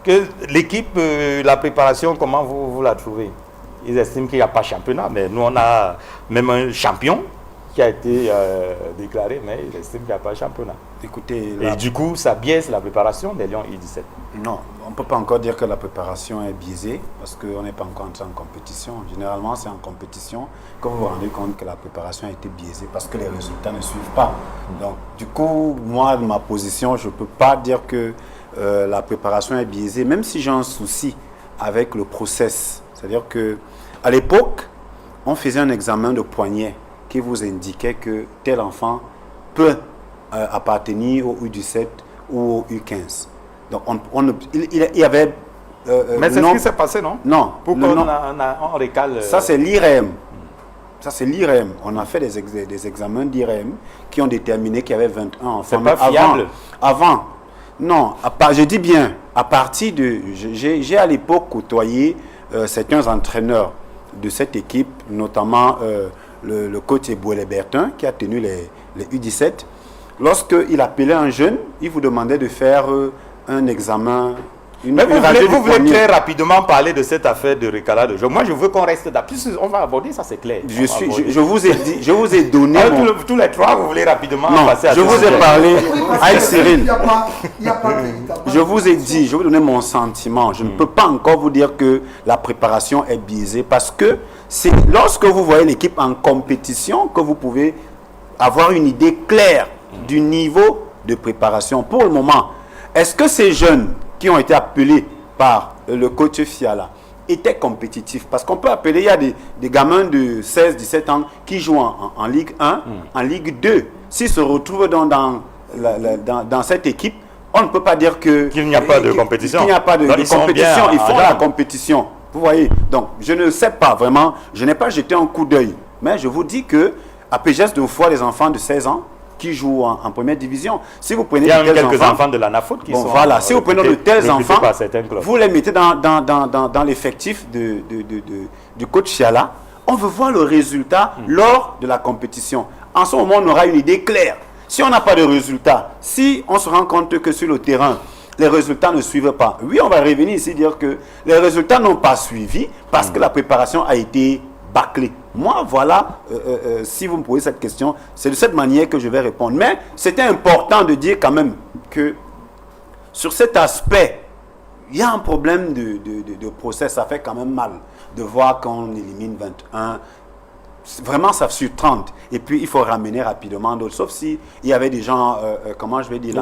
que l'équipe, la préparation, comment vous la trouvez? Ils estiment qu'il n'y a pas de championnat, mais nous on a même un champion qui a été déclaré, mais ils estiment qu'il n'y a pas de championnat. Écoutez, et du coup, ça biaise la préparation des Lions U17. Non, on ne peut pas encore dire que la préparation est biaisée parce qu'on n'est pas encore entré en compétition. Généralement, c'est en compétition que vous vous rendez compte que la préparation a été biaisée parce que les résultats ne suivent pas. Donc, du coup, moi, de ma position, je ne peux pas dire que la préparation est biaisée, même si j'ai un souci avec le process. C'est-à-dire qu'à l'époque, on faisait un examen de poignet qui vous indiquait que tel enfant peut appartenir au U17 ou au U15. Donc, il y avait... mais c'est ce qui s'est passé, non? Non. Pourquoi on récale... Ça, c'est l'IREM. Ça, c'est l'IREM. On a fait des examens d'IREM qui ont déterminé qu'il y avait 21 enfants. C'est pas fiable? Avant. Non. Je dis bien, à partir de... J'ai à l'époque côtoyé certains entraîneurs de cette équipe, notamment le coach Ebouele Bertin, qui a tenu les U17. Lorsqu'il appelait un jeune, il vous demandait de faire un examen. Mais vous voulez très rapidement parler de cette affaire de recalage de jeu. Moi, je veux qu'on reste là. Plus on va aborder, ça c'est clair. Je vous ai donné. Tous les trois, vous voulez rapidement passer à je vous ai parlé. Aïe Cyril. Je vous ai dit, je vais vous donner mon sentiment. Je ne peux pas encore vous dire que la préparation est biaisée parce que c'est lorsque vous voyez l'équipe en compétition que vous pouvez avoir une idée claire du niveau de préparation. Pour le moment, est-ce que ces jeunes qui ont été appelés par le coach Fiala étaient compétitifs? Parce qu'on peut appeler, il y a des gamins de 16, 17 ans qui jouent en Ligue 1, en Ligue 2. S'ils se retrouvent dans cette équipe, on ne peut pas dire qu'il n'y a pas de compétition. Il n'y a pas de compétition. Ils font la compétition. Vous voyez? Donc, je ne sais pas vraiment. Je n'ai pas jeté un coup d'œil. Mais je vous dis que à PGS, de fois, les enfants de 16 ans qui jouent en première division. Si vous prenez quelques enfants de la NAFOOT qui sont... Voilà, si vous prenez de tels enfants, vous les mettez dans l'effectif du coach Fiala. On veut voir le résultat lors de la compétition. En ce moment, on aura une idée claire. Si on n'a pas de résultat, si on se rend compte que sur le terrain, les résultats ne suivent pas, oui, on va revenir ici dire que les résultats n'ont pas suivi parce que la préparation a été bâclée. Moi, voilà, si vous me posez cette question, c'est de cette manière que je vais répondre. Mais c'était important de dire quand même que sur cet aspect, il y a un problème de procès. Ça fait quand même mal de voir qu'on élimine 21. Vraiment, ça sur 30. Et puis, il faut ramener rapidement d'autres. Sauf si il y avait des gens, comment je vais dire,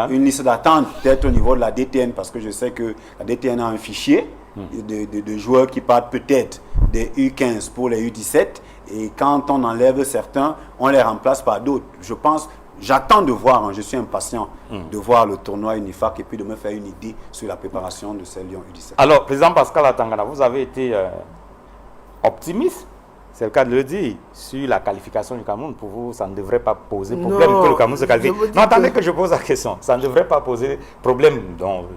une liste d'attente, peut-être au niveau de la DTN, parce que je sais que la DTN a un fichier de joueurs qui partent peut-être des U15 pour les U17. Et quand on enlève certains, on les remplace par d'autres. Je pense, j'attends de voir, je suis impatient de voir le tournoi Unifac et puis de me faire une idée sur la préparation de ces Lions U17. Alors, président Pascal Atangana, vous avez été optimiste, c'est le cas de le dire, sur la qualification du Cameroun. Pour vous, ça ne devrait pas poser problème que le Cameroun se qualifie. Non, attendez que je pose la question. Ça ne devrait pas poser problème. Donc,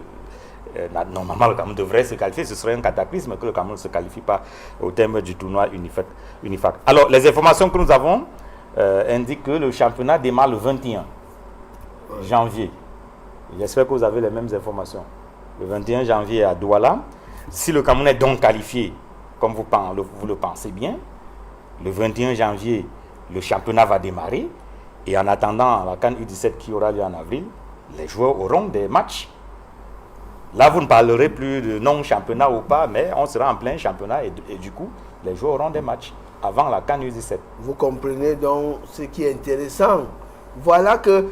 normalement, le Cameroun devrait se qualifier. Ce serait un cataclysme que le Cameroun ne se qualifie pas au terme du tournoi Unifac. Alors, les informations que nous avons indiquent que le championnat démarre le 21 janvier. J'espère que vous avez les mêmes informations. Le 21 janvier à Douala. Si le Cameroun est donc qualifié, comme vous le pensez bien, le 21 janvier, le championnat va démarrer. Et en attendant la CAN U17 qui aura lieu en avril, les joueurs auront des matchs. Là, vous ne parlerez plus de non-championnat ou pas, mais on sera en plein championnat et du coup, les joueurs auront des matchs avant la CAN U17. Vous comprenez donc ce qui est intéressant. Voilà que,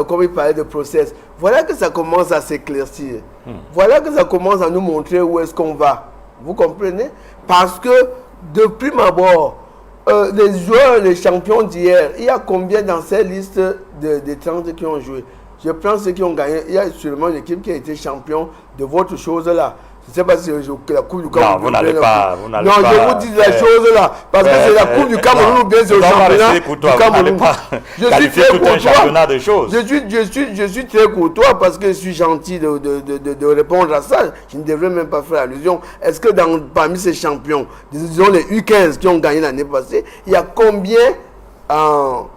comme il parlait de process, voilà que ça commence à s'éclaircir. Voilà que ça commence à nous montrer où est-ce qu'on va. Vous comprenez? Parce que, de prime abord, les joueurs, les champions d'hier, il y a combien dans ces listes de 30 qui ont joué? Je prends ceux qui ont gagné. Il y a seulement une équipe qui a été champion de votre chose là. Je ne sais pas si c'est la Coupe du Cameroun. Non, vous n'allez pas. Non, je vous dis la chose là. Parce que c'est la Coupe du Cameroun ou bien c'est le championnat du Cameroun. Je suis très courtois. Je suis très courtois parce que je suis gentil de répondre à ça. Je ne devrais même pas faire allusion. Est-ce que parmi ces champions, disons les U15 qui ont gagné l'année passée, il y a combien dans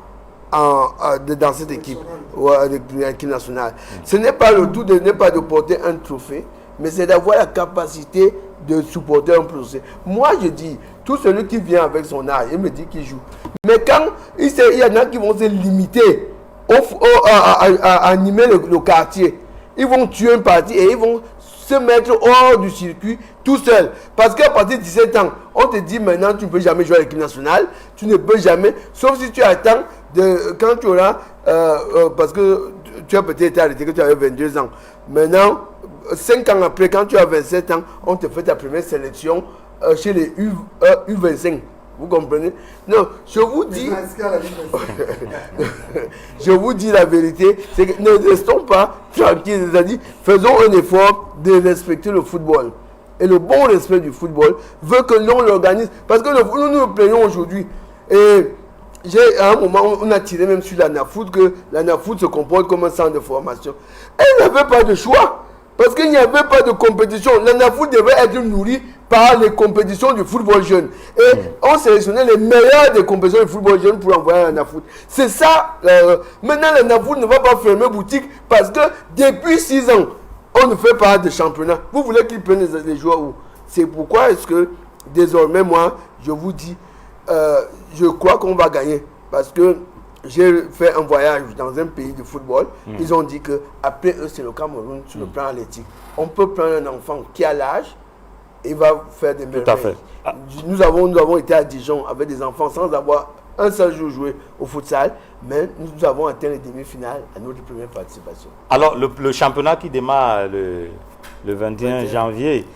cette équipe, de l'équipe nationale? Ce n'est pas le tout de ne pas de porter un trophée, mais c'est d'avoir la capacité de supporter un procès. Moi, je dis, tout celui qui vient avec son âge, il me dit qu'il joue. Mais quand il y en a qui vont se limiter à animer le quartier, ils vont tuer un parti et ils vont se mettre hors du circuit tout seul. Parce qu'à partir de 17 ans, on te dit maintenant, tu ne peux jamais jouer à l'équipe nationale, tu ne peux jamais, sauf si tu attends quand tu auras, parce que tu as peut-être été arrêté quand tu avais 22 ans. Maintenant, 5 ans après, quand tu as 27 ans, on te fait ta première sélection chez les U25. Vous comprenez? Non, je vous dis... je vous dis la vérité, c'est que ne restons pas tranquilles. C'est-à-dire, faisons un effort de respecter le football. Et le bon respect du football veut que l'on l'organise. Parce que nous nous plaignons aujourd'hui. Et à un moment, on a tiré même sur la NAFOOT que la NAFOOT se comporte comme un centre de formation. Elle n'avait pas de choix. Parce qu'il n'y avait pas de compétition. La NAFOOT devait être nourrie par les compétitions du football jeune. Et on sélectionnait les meilleurs des compétitions du football jeune pour envoyer à la NAFOOT. C'est ça. Maintenant, la NAFOOT ne va pas fermer boutique parce que depuis 6 ans, on ne fait pas de championnat. Vous voulez qu'ils prennent les joueurs où? C'est pourquoi est-ce que désormais, moi, je vous dis, je crois qu'on va gagner. Parce que j'ai fait un voyage dans un pays de football. Ils ont dit qu'après eux, c'est le Cameroun sur le plan athlétique. On peut prendre un enfant qui a l'âge, il va faire des merveilles. Tout à fait. Nous avons été à Dijon avec des enfants sans avoir un seul jour joué au futsal, mais nous avons atteint les demi-finales à notre première participation. Alors, le championnat qui démarre le 21 janvier,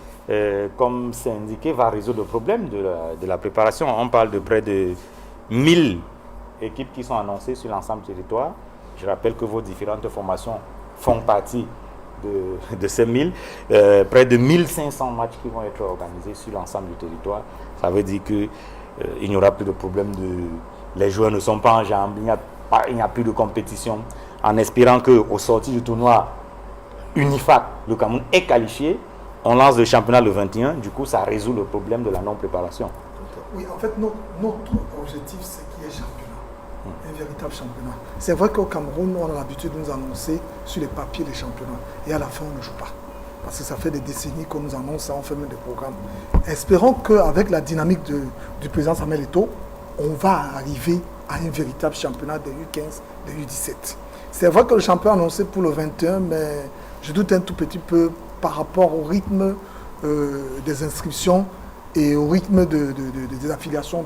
comme c'est indiqué, va résoudre le problème de la préparation. On parle de près de 1000 équipes qui sont annoncées sur l'ensemble du territoire. Je rappelle que vos différentes formations font partie de ces 1000. Près de 1500 matchs qui vont être organisés sur l'ensemble du territoire. Ça veut dire qu'il n'y aura plus de problème les joueurs ne sont pas en jambes, il n'y a plus de compétition. En espérant qu'au sorti du tournoi UNIFAC, le Cameroun est qualifié, on lance le championnat le 21, du coup ça résout le problème de la non-préparation. Oui, en fait, notre objectif, c'est qu'il y ait championnat. Un véritable championnat. C'est vrai qu'au Cameroun, on a l'habitude de nous annoncer sur les papiers les championnats. Et à la fin, on ne joue pas. Parce que ça fait des décennies qu'on nous annonce ça, on fait même des programmes. Espérons qu'avec la dynamique du président Samuel Eto'o, on va arriver à un véritable championnat de U15, de U17. C'est vrai que le championnat annoncé pour le 21, mais je doute un tout petit peu par rapport au rythme des inscriptions et au rythme des affiliations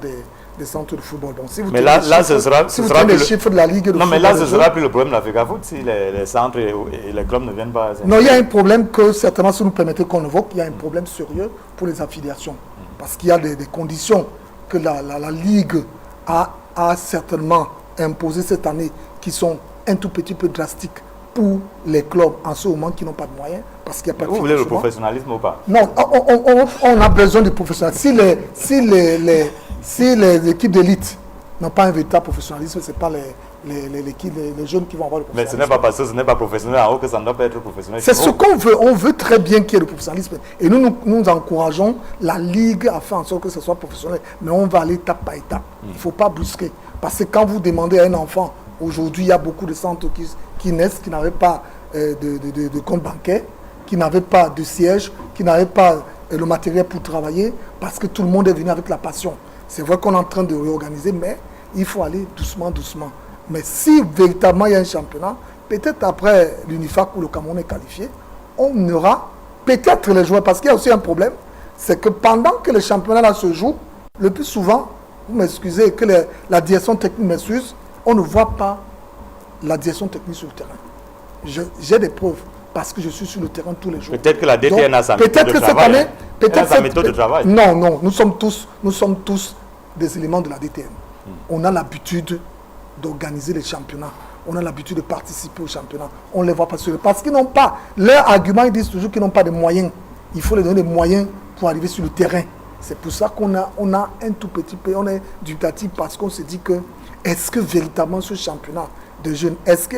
des centres de football. Donc, si vous mais là, ce sera les chiffres de la Ligue de non, football, mais là, ce sera plus le problème de l'Africa Foot si les centres et les clubs ne viennent pas. Non, il y a un problème que certainement, si vous nous permettez qu'on évoque, il y a un problème sérieux pour les affiliations. Parce qu'il y a des conditions que la Ligue a certainement imposées cette année qui sont un tout petit peu drastiques pour les clubs en ce moment qui n'ont pas de moyens. Parce qu'il n'y a pas de Vous voulez le professionnalisme ou pas? Non, on a besoin de professionnalisme. Si les équipes d'élite n'ont pas un véritable professionnalisme, ce n'est pas les jeunes qui vont avoir le professionnalisme. Mais ce n'est pas parce que ce n'est pas professionnel en haut que ça ne doit pas être professionnel. C'est ce qu'on veut. On veut très bien qu'il y ait le professionnalisme. Et nous encourageons la Ligue à faire en sorte que ce soit professionnel. Mais on va aller étape par étape. Il ne faut pas brusquer. Parce que quand vous demandez à un enfant, aujourd'hui, il y a beaucoup de centres qui naissent, qui n'avaient pas de compte bancaire, qui n'avaient pas de siège, qui n'avaient pas le matériel pour travailler, parce que tout le monde est venu avec la passion. C'est vrai qu'on est en train de réorganiser, mais il faut aller doucement, doucement. Mais si véritablement il y a un championnat, peut-être après l'UNIFAC où le Cameroun est qualifié, on aura peut-être les joueurs, parce qu'il y a aussi un problème, c'est que pendant que le championnat là se joue, le plus souvent, vous m'excusez, que la direction technique m'excuse, on ne voit pas la direction technique sur le terrain. J'ai des preuves, parce que je suis sur le terrain tous les jours. Peut-être que la DTN a sa méthode de travail. Peut-être sa méthode de travail. Non, nous sommes tous des éléments de la DTN. On a l'habitude d'organiser les championnats. on a l'habitude de participer au championnat. On ne les voit pas sur le... Parce qu'ils n'ont pas... Leur argument, ils disent toujours qu'ils n'ont pas de moyens. Il faut leur donner des moyens pour arriver sur le terrain. C'est pour ça qu'on a un tout petit peu, on est dubitatif parce qu'on se dit que est-ce que véritablement ce championnat de jeunes, est-ce qu'il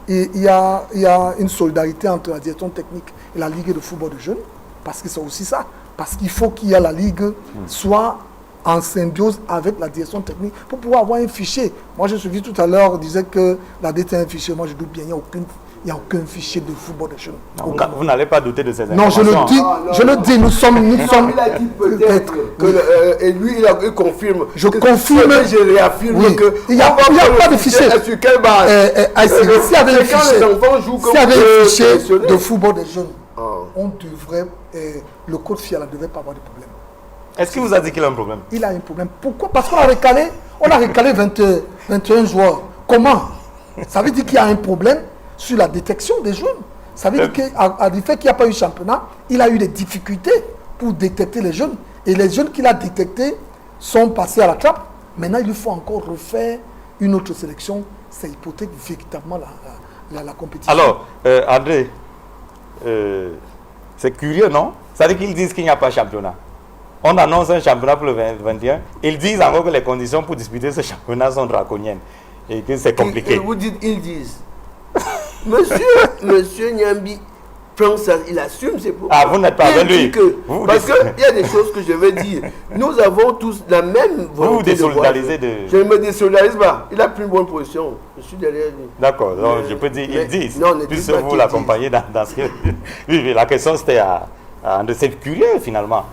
y a une solidarité entre la direction technique et la Ligue de football de jeunes? Parce que c'est aussi ça. Parce qu'il faut qu'il y ait la Ligue soit en symbiose avec la direction technique pour pouvoir avoir un fichier. Moi, je suis vu tout à l'heure, disait que la DT a un fichier. Moi, je doute bien, il n'y a aucun fichier de football de jeunes. Vous n'allez pas douter de ces informations. Non, je le dis, nous sommes il a dit peut-être que et lui, il confirme. Je confirme. Je réaffirme oui. Que il n'y a pas de fichier. Sur quelle base? S'il y avait un fichier de football de jeunes, on devrait, le coach Fiala ne devait pas avoir de problème. Est-ce qu'il vous a dit qu'il a un problème? Il a un problème. Pourquoi? Parce qu'on a recalé 21 joueurs. Comment? Ça veut dire qu'il y a un problème sur la détection des jeunes. Ça veut dire qu'à du fait qu'il n'y a pas eu championnat, il a eu des difficultés pour détecter les jeunes. Et les jeunes qu'il a détectés sont passés à la trappe. Maintenant, il lui faut encore refaire une autre sélection. Ça hypothèque véritablement la compétition. Alors, André, c'est curieux, non? Ça veut dire qu'ils disent qu'il n'y a pas de championnat. On annonce un championnat pour le 2021. Ils disent encore que les conditions pour disputer ce championnat sont draconiennes et que c'est compliqué. Vous dites ils disent. Monsieur Niambi prend ça, il assume ses propos. Ah, vous n'êtes pas avec lui. Parce qu'il y a des choses que je vais dire. Nous avons tous la même volonté. Vous désolidarisez de... Je ne me désolidarise pas. Il a pris une bonne position. Je suis derrière lui. D'accord. Je peux dire ils disent. Non, puisque vous l'accompagnez dans ce que... Oui, la question c'était à André. C'est curieux finalement.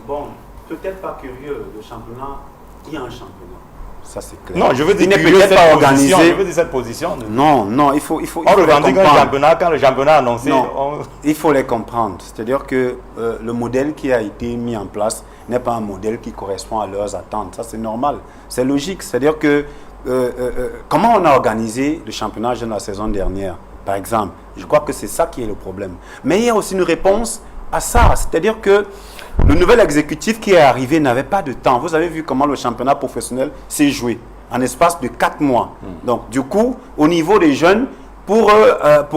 Bon, peut-être pas curieux, le championnat, il y a un championnat. Ça c'est clair. Non, je veux dire peut-être pas organisé. Je veux dire cette position. Non, il faut on revendique un championnat quand le championnat est annoncé. Non, il faut les comprendre. C'est-à-dire que le modèle qui a été mis en place n'est pas un modèle qui correspond à leurs attentes. Ça c'est normal, c'est logique. C'est-à-dire que comment on a organisé le championnat jeune la saison dernière, par exemple, je crois que c'est ça qui est le problème. Mais il y a aussi une réponse à ça, c'est-à-dire que le nouvel exécutif qui est arrivé n'avait pas de temps. Vous avez vu comment le championnat professionnel s'est joué en espace de 4 mois. Donc, du coup, au niveau des jeunes, pour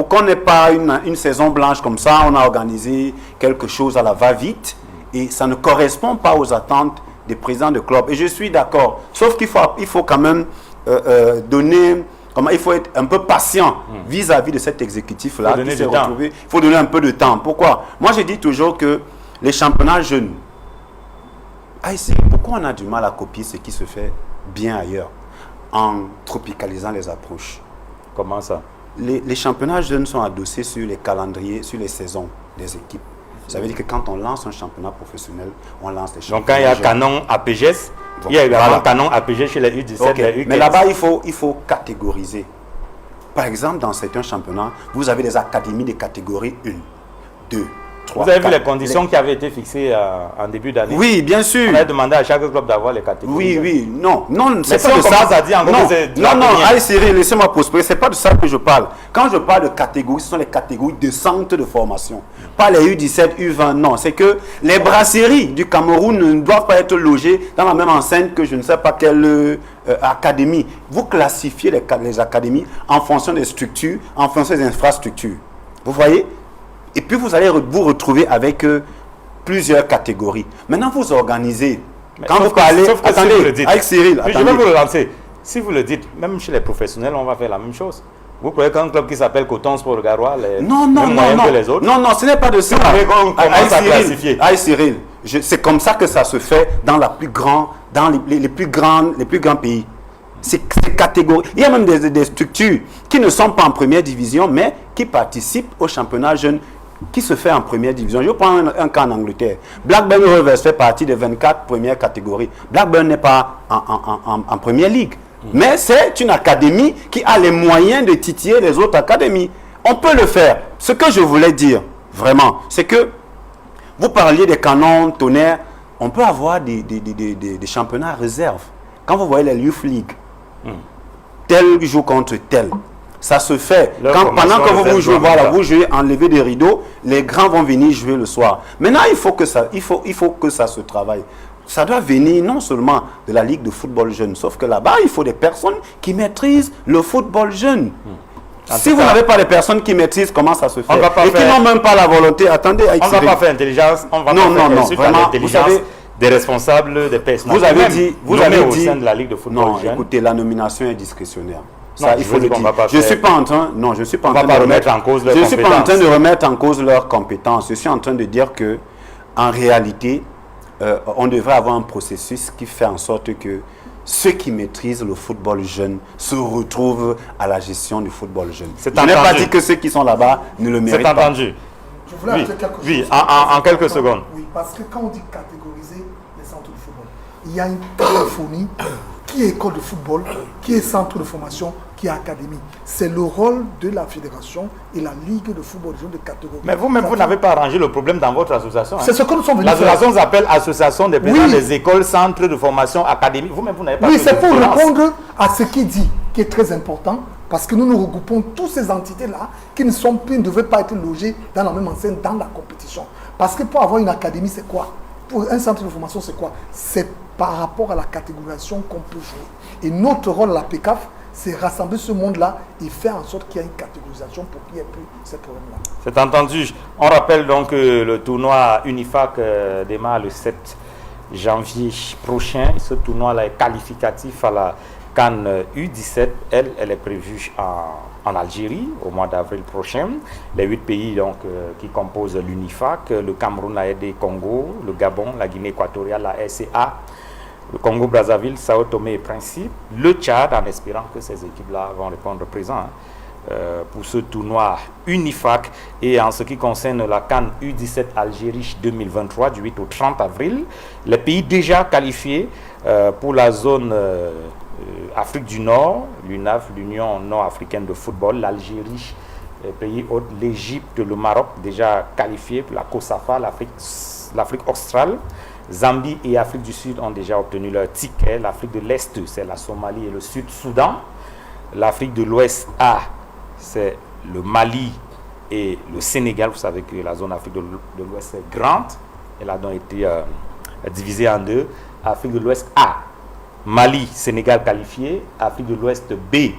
qu'on n'ait pas une saison blanche comme ça, on a organisé quelque chose à la va-vite et ça ne correspond pas aux attentes des présidents de club. Et je suis d'accord. Sauf qu'il faut quand même donner... il faut être un peu patient vis-à-vis de cet exécutif-là qui s'est retrouvé. Il faut donner un peu de temps. Pourquoi? Moi, je dis toujours que les championnats jeunes, pourquoi on a du mal à copier ce qui se fait bien ailleurs en tropicalisant les approches? Comment ça? Les championnats jeunes sont adossés sur les calendriers, sur les saisons des équipes. Ça veut dire que quand on lance un championnat professionnel, on lance les championnats. Donc quand il y a Canon APGS, il y a également Canon APG chez les U17, les U15. Mais là-bas, il faut catégoriser. Par exemple, dans certains championnats, vous avez des académies de catégorie 1, 2, 3, vous avez vu les conditions qui avaient été fixées en début d'année? Oui, bien sûr. On a demandé à chaque club d'avoir les catégories. Oui, non, c'est pas de ça. Ça dit encore non, allez Cyril, laissez-moi prospérer, c'est pas de ça que je parle. Quand je parle de catégories, ce sont les catégories de centres de formation. Pas les U17, U20, non. C'est que les brasseries du Cameroun ne doivent pas être logées dans la même enceinte que je ne sais pas quelle académie. Vous classifiez les académies en fonction des structures, en fonction des infrastructures. Vous voyez? Et puis vous allez vous retrouver avec plusieurs catégories. Maintenant, vous organisez. Quand vous parlez, attendez, avec Cyril, je vais vous le lancer. Si vous le dites, même chez les professionnels, on va faire la même chose. Vous croyez qu'un club qui s'appelle Coton Sport Garoua, non, que les autres? Non, ce n'est pas de ça. On commence à classifier. Cyril, c'est comme ça que ça se fait dans les plus grands pays. C'est catégorie. Il y a même des structures qui ne sont pas en première division, mais qui participent au championnat jeune qui se fait en première division. Je prends un cas en Angleterre. Blackburn Rovers fait partie des 24 premières catégories. Blackburn n'est pas en première ligue. Mais c'est une académie qui a les moyens de titiller les autres académies. On peut le faire. Ce que je voulais dire, vraiment, c'est que vous parliez des canons, tonnerres. On peut avoir des championnats à réserve. Quand vous voyez les Youth League, tel joue contre tel. Ça se fait. Pendant que vous jouez, vous jouez en levée des rideaux, les grands vont venir jouer le soir. Maintenant, il faut que ça se travaille. ça doit venir non seulement de la Ligue de football jeune, sauf que là-bas, il faut des personnes qui maîtrisent le football jeune. Si vous n'avez pas de personnes qui maîtrisent comment ça se fait et qui n'ont même pas la volonté, attendez, on ne va pas faire intelligence, on va pas faire vraiment, vous savez, des responsables, des personnes. Vous avez dit au sein de la Ligue de football non, jeune. Écoutez, la nomination est discrétionnaire. Ça, non, il faut le dire. Je suis pas en train, non, je suis pas en train de remettre en cause leurs compétences. Je suis pas en train de remettre en cause leurs compétences. Je suis en train de dire que, en réalité, on devrait avoir un processus qui fait en sorte que ceux qui maîtrisent le football jeune se retrouvent à la gestion du football jeune. Je n'ai pas dit que ceux qui sont là-bas ne le méritent pas. C'est entendu. Je voulais ajouter quelque chose. Oui, en quelques secondes. Oui, parce que quand on dit catégoriser les centres de football, il y a une cacophonie qui est école de football, qui est centre de formation, qui est académie. C'est le rôle de la fédération et la ligue de football jeune de catégorie. Mais vous-même, vous n'avez pas arrangé le problème dans votre association. C'est ce que nous sommes venus faire. L'association s'appelle Association des présidents des écoles, centres de formation, académie. Vous-même, vous n'avez pas. Oui, c'est pour répondre à ce qu'il dit, qui est très important, parce que nous nous regroupons toutes ces entités-là qui ne devraient pas être logées dans la même enseigne, dans la compétition. Parce que pour avoir une académie, c'est quoi? Pour un centre de formation, c'est quoi? C'est par rapport à la catégorisation qu'on peut jouer. Et notre rôle à la PECAF, c'est rassembler ce monde-là et faire en sorte qu'il y ait une catégorisation pour qu'il n'y ait plus ces problèmes-là. C'est entendu. On rappelle donc que le tournoi Unifac démarre le 7 janvier prochain. Ce tournoi-là est qualificatif à la CAN U17. Elle est prévue en Algérie au mois d'avril prochain. Les 8 pays donc, qui composent l'Unifac, le Cameroun, la RD Congo, le Gabon, la Guinée équatoriale, la RCA, le Congo-Brazzaville, Sao Tomé et Principe, le Tchad, en espérant que ces équipes-là vont répondre présent pour ce tournoi Unifac. Et en ce qui concerne la CAN U17 Algérie 2023, du 8 au 30 avril, les pays déjà qualifiés pour la zone Afrique du Nord, l'UNAF, l'Union nord-africaine de football, l'Algérie, les pays hôtes, l'Égypte, le Maroc, déjà qualifiés pour la COSAFA, l'Afrique australe, Zambie et Afrique du Sud ont déjà obtenu leur ticket. L'Afrique de l'Est, c'est la Somalie et le Sud-Soudan. L'Afrique de l'Ouest A, c'est le Mali et le Sénégal. Vous savez que la zone Afrique de l'Ouest est grande. Elle a donc été divisée en deux. Afrique de l'Ouest A, Mali, Sénégal qualifié. Afrique de l'Ouest B,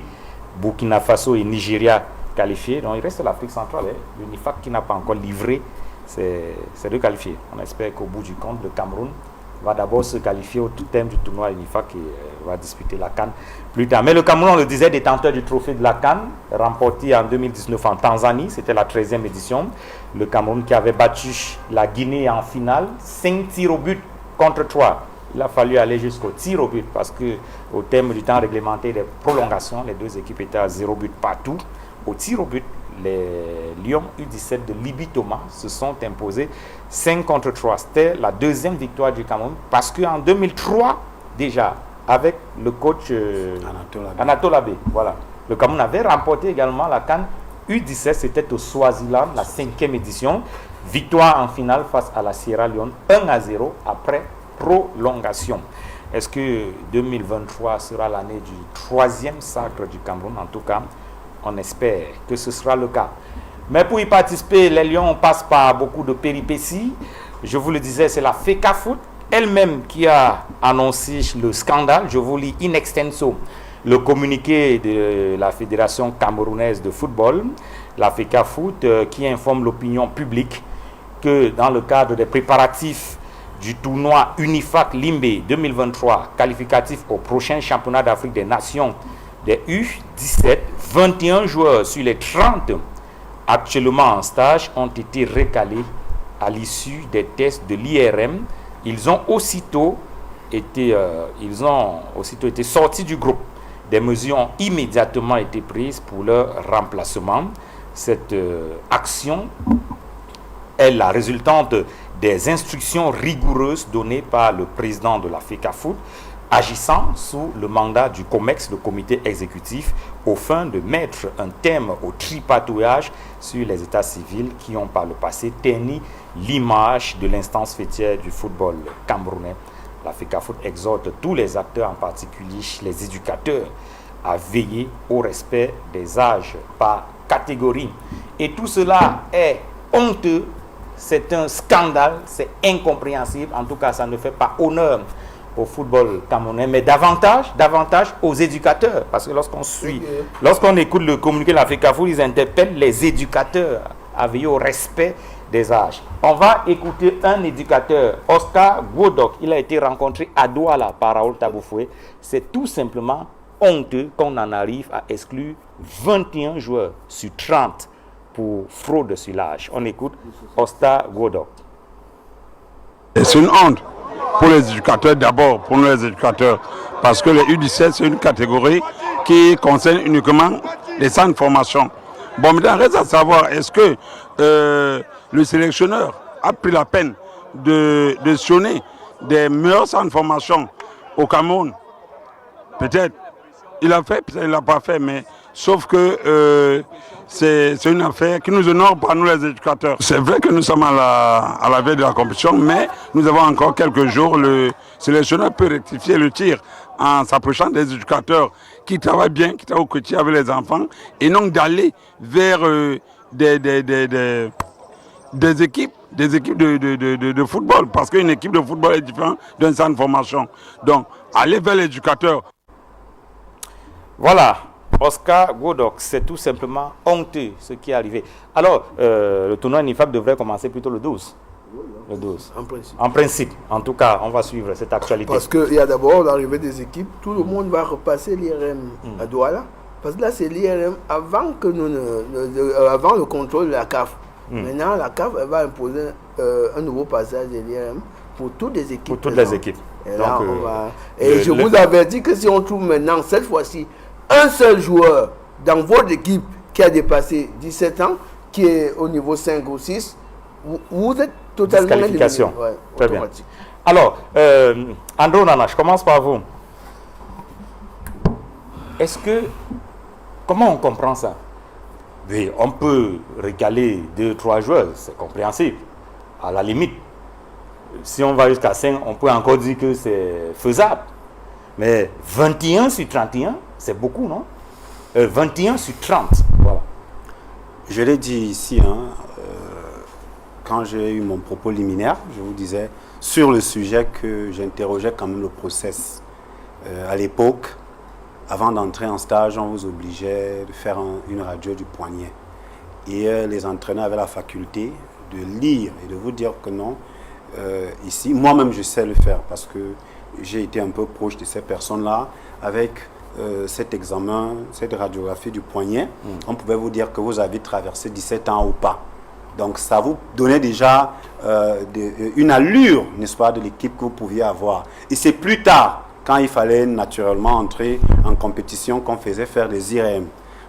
Burkina Faso et Nigeria qualifiés. Donc il reste l'Afrique centrale, l'UNIFAC qui n'a pas encore livré c'est de qualifier. On espère qu'au bout du compte, le Cameroun va d'abord se qualifier au terme du tournoi Unifac et va disputer la CAN plus tard. Mais le Cameroun, on le disait, détenteur du trophée de la CAN, remporté en 2019 en Tanzanie, c'était la 13e édition. Le Cameroun qui avait battu la Guinée en finale, 5 tirs au but contre 3. Il a fallu aller jusqu'au tir au but parce qu'au terme du temps réglementaire des prolongations, les deux équipes étaient à 0 but partout. Au tir au but, les Lions U17 de Libye Thomas se sont imposés 5 contre 3. C'était la deuxième victoire du Cameroun parce qu'en 2003, déjà, avec le coach Anatole Abbé, voilà, le Cameroun avait remporté également la CAN U17, c'était au Swaziland, la 5e édition. Victoire en finale face à la Sierra Leone, 1-0 après prolongation. Est-ce que 2023 sera l'année du 3e sacre du Cameroun? En tout cas, on espère que ce sera le cas. Mais pour y participer, les Lions passent par beaucoup de péripéties. Je vous le disais, c'est la FECAFOOT elle-même qui a annoncé le scandale. Je vous lis in extenso le communiqué de la Fédération camerounaise de football, la FECAFOOT, qui informe l'opinion publique que dans le cadre des préparatifs du tournoi Unifac Limbe 2023, qualificatif au prochain championnat d'Afrique des Nations des U17, 21 joueurs sur les 30 actuellement en stage ont été recalés à l'issue des tests de l'IRM. Ils ont aussitôt été sortis du groupe. Des mesures ont immédiatement été prises pour leur remplacement. Cette action est la résultante des instructions rigoureuses données par le président de la FECAFOOT, agissant sous le mandat du COMEX, le comité exécutif, aux fins de mettre un terme au tripatouillage sur les états civils qui ont par le passé terni l'image de l'instance fêtière du football camerounais. La FECAFOOT exhorte tous les acteurs, en particulier les éducateurs, à veiller au respect des âges par catégorie. Et tout cela est honteux c'est un scandale, c'est incompréhensible. En tout cas, ça ne fait pas honneur au football camerounais, mais davantage aux éducateurs. Parce que lorsqu'on écoute le communiqué de l'Africa Foot, ils interpellent les éducateurs à veiller au respect des âges. On va écouter un éducateur, Oscar Godok. Il a été rencontré à Douala par Raoul Taboufoué. C'est tout simplement honteux qu'on en arrive à exclure 21 joueurs sur 30 pour fraude sur l'âge. On écoute Oscar Godok. C'est une honte pour les éducateurs, d'abord pour nous les éducateurs, parce que les U17 c'est une catégorie qui concerne uniquement les centres de formation. Bon, maintenant reste à savoir, est-ce que le sélectionneur a pris la peine de sonner des meilleurs centres de formation au Cameroun? Peut-être il a fait, peut-être il l'a pas fait, mais sauf que c'est une affaire qui nous honore par nous les éducateurs. C'est vrai que nous sommes à la veille de la compétition, mais nous avons encore quelques jours. Le sélectionneur peut rectifier le tir en s'approchant des éducateurs qui travaillent bien, qui travaillent au quotidien avec les enfants, et non d'aller vers des équipes de football, parce qu'une équipe de football est différente d'un centre de formation. Donc, aller vers l'éducateur. Voilà, Oscar Godok, c'est tout simplement honteux ce qui est arrivé. Alors, le tournoi NIFAB devrait commencer plutôt le 12. Le 12. En principe. En tout cas, on va suivre cette actualité. Parce qu'il y a d'abord l'arrivée des équipes. Tout le monde va repasser l'IRM à Douala. Parce que là, c'est l'IRM avant avant le contrôle de la CAF. Maintenant, la CAF elle va imposer un nouveau passage de l'IRM pour toutes les équipes. Pour toutes les équipes. Et, là, je vous avais dit que si on trouve maintenant, cette fois-ci, un seul joueur dans votre équipe qui a dépassé 17 ans, qui est au niveau 5 ou 6, vous êtes totalement disqualification. Très bien. Alors, Andro Nana, je commence par vous. Comment on comprend ça? Oui, on peut recaler 2-3 joueurs, c'est compréhensible. À la limite, si on va jusqu'à 5, on peut encore dire que c'est faisable. Mais 21 sur 31, c'est beaucoup, non? 21 sur 30, voilà. Je l'ai dit ici, quand j'ai eu mon propos liminaire, je vous disais sur le sujet que j'interrogeais quand même le process. À l'époque, avant d'entrer en stage, on vous obligeait de faire une radio du poignet. Et les entraîneurs avaient la faculté de lire et de vous dire que non, ici, moi-même je sais le faire parce que j'ai été un peu proche de ces personnes-là. Avec cet examen, cette radiographie du poignet, on pouvait vous dire que vous avez traversé 17 ans ou pas. Donc ça vous donnait déjà une allure, n'est-ce pas, de l'équipe que vous pouviez avoir. Et c'est plus tard, quand il fallait naturellement entrer en compétition, qu'on faisait faire des IRM.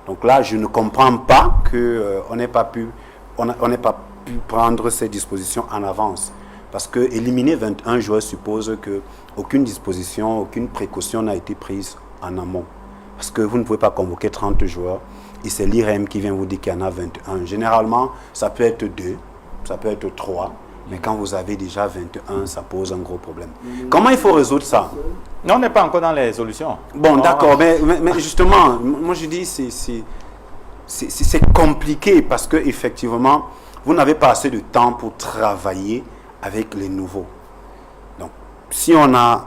Donc là, je ne comprends pas qu'on n'ait pas pu prendre ces dispositions en avance. Parce que éliminer 21 joueurs suppose qu'aucune disposition, aucune précaution n'a été prise en amont. Parce que vous ne pouvez pas convoquer 30 joueurs et c'est l'IRM qui vient vous dire qu'il y en a 21. Généralement, ça peut être 2, ça peut être 3, mais quand vous avez déjà 21, ça pose un gros problème. Comment il faut résoudre ça? Non, on n'est pas encore dans les solutions. Bon, d'accord, mais justement, moi je dis c'est compliqué parce que effectivement, vous n'avez pas assez de temps pour travailler avec les nouveaux. Donc, si on a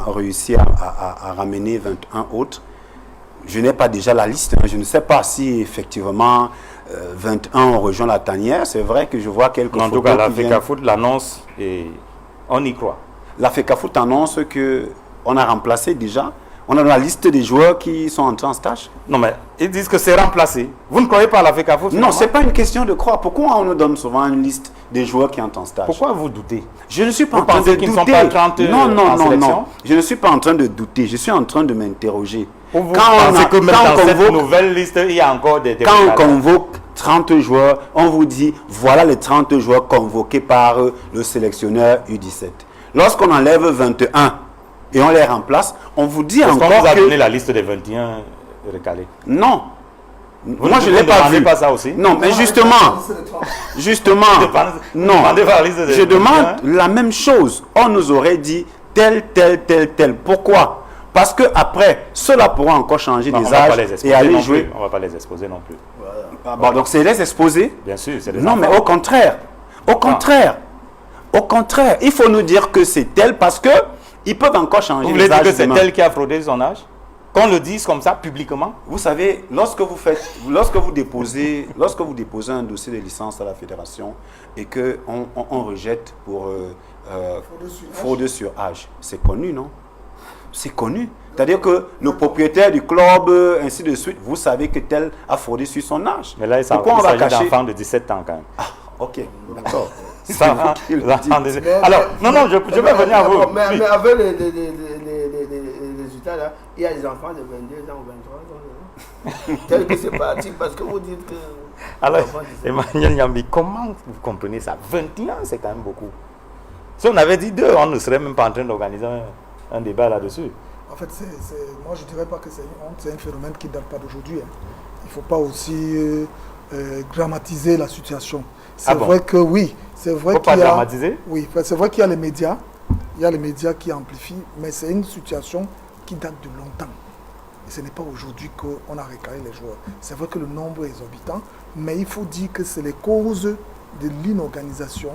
réussi à ramener 21 autres, je n'ai pas déjà la liste. Je ne sais pas si effectivement 21 ont rejoint la tanière. C'est vrai que je vois quelques photos. En tout cas, la FECAFOOT l'annonce et on y croit. La FECAFOOT annonce qu'on a remplacé déjà. On a la liste des joueurs qui sont entrés en stage. Non, mais ils disent que c'est remplacé. Vous ne croyez pas à la FECAFOOT? Non, ce n'est pas une question de croire. Pourquoi on nous donne souvent une liste des joueurs qui entrent en stage? Pourquoi vous doutez? Je ne suis pas en train de douter. Sont pas 30 non. Je ne suis pas en train de douter. Je suis en train de m'interroger. Quand cette nouvelle liste, il y a encore des quand on convoque 30 joueurs, on vous dit voilà les 30 joueurs convoqués par le sélectionneur U17. Lorsqu'on enlève 21 et on les remplace, on vous dit encore qu'on vous a donné la liste des 21 recalés? Non. Moi, je ne l'ai pas vu. Pas ça aussi? Non, mais justement, non. Je demande la même chose. On nous aurait dit tel. Pourquoi? Parce que après, ceux-là pourront encore changer des âges et aller jouer. On ne va pas les exposer non plus. Voilà. Bon, donc c'est les exposer? Bien sûr, c'est les Non, mais au contraire. Au contraire, il faut nous dire que c'est tel parce que ils peuvent encore changer. Vous voulez dire que c'est tel qui a fraudé son âge? Qu'on le dise comme ça publiquement? Vous savez, lorsque vous déposez un dossier de licence à la fédération et que on rejette pour fraude sur âge, c'est connu, non? C'est connu. C'est-à-dire que le propriétaire du club, ainsi de suite, vous savez que tel a fraudé sur son âge. Mais là, il s'agit d'enfants de 17 ans quand même. Ah, ok, d'accord. Alors, non, je vais venir à vous. Mais avec les résultats, là, il y a des enfants de 22 ans ou 23 ans. Tel que c'est parti, parce que vous dites que... Alors, Emmanuel Nyambi, comment vous comprenez ça? 21 ans, c'est quand même beaucoup. Si on avait dit 2, on ne serait même pas en train d'organiser un débat là-dessus. En fait, moi je ne dirais pas que c'est une honte, c'est un phénomène qui ne date pas d'aujourd'hui. Hein. Il ne faut pas aussi dramatiser la situation. C'est vrai que oui, c'est vrai qu'il y a... dramatiser? Oui, c'est vrai qu'il y a les médias, qui amplifient, mais c'est une situation qui date de longtemps. Et ce n'est pas aujourd'hui qu'on a recalé les joueurs. C'est vrai que le nombre est exorbitant, mais il faut dire que c'est les causes de l'inorganisation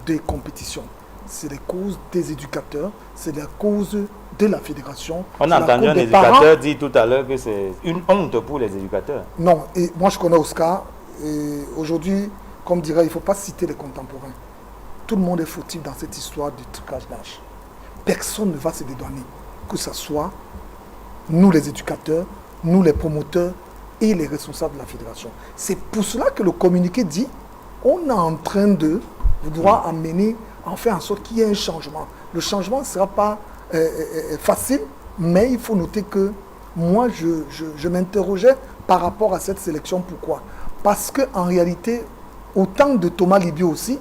des compétitions. C'est les causes des éducateurs, c'est la cause de la fédération. On a entendu un éducateur dire tout à l'heure que c'est une honte pour les éducateurs. Non, et moi je connais Oscar, et aujourd'hui, comme dirait, il ne faut pas citer les contemporains. Tout le monde est fautif dans cette histoire du trucage d'âge. Personne ne va se dédouaner, que ce soit nous les éducateurs, nous les promoteurs et les responsables de la fédération. C'est pour cela que le communiqué dit, on est en train de vouloir amener, en faire en sorte qu'il y ait un changement. Le changement ne sera pas facile, mais il faut noter que moi, je m'interrogeais par rapport à cette sélection. Pourquoi? Parce qu'en réalité, au temps de Thomas Libio aussi,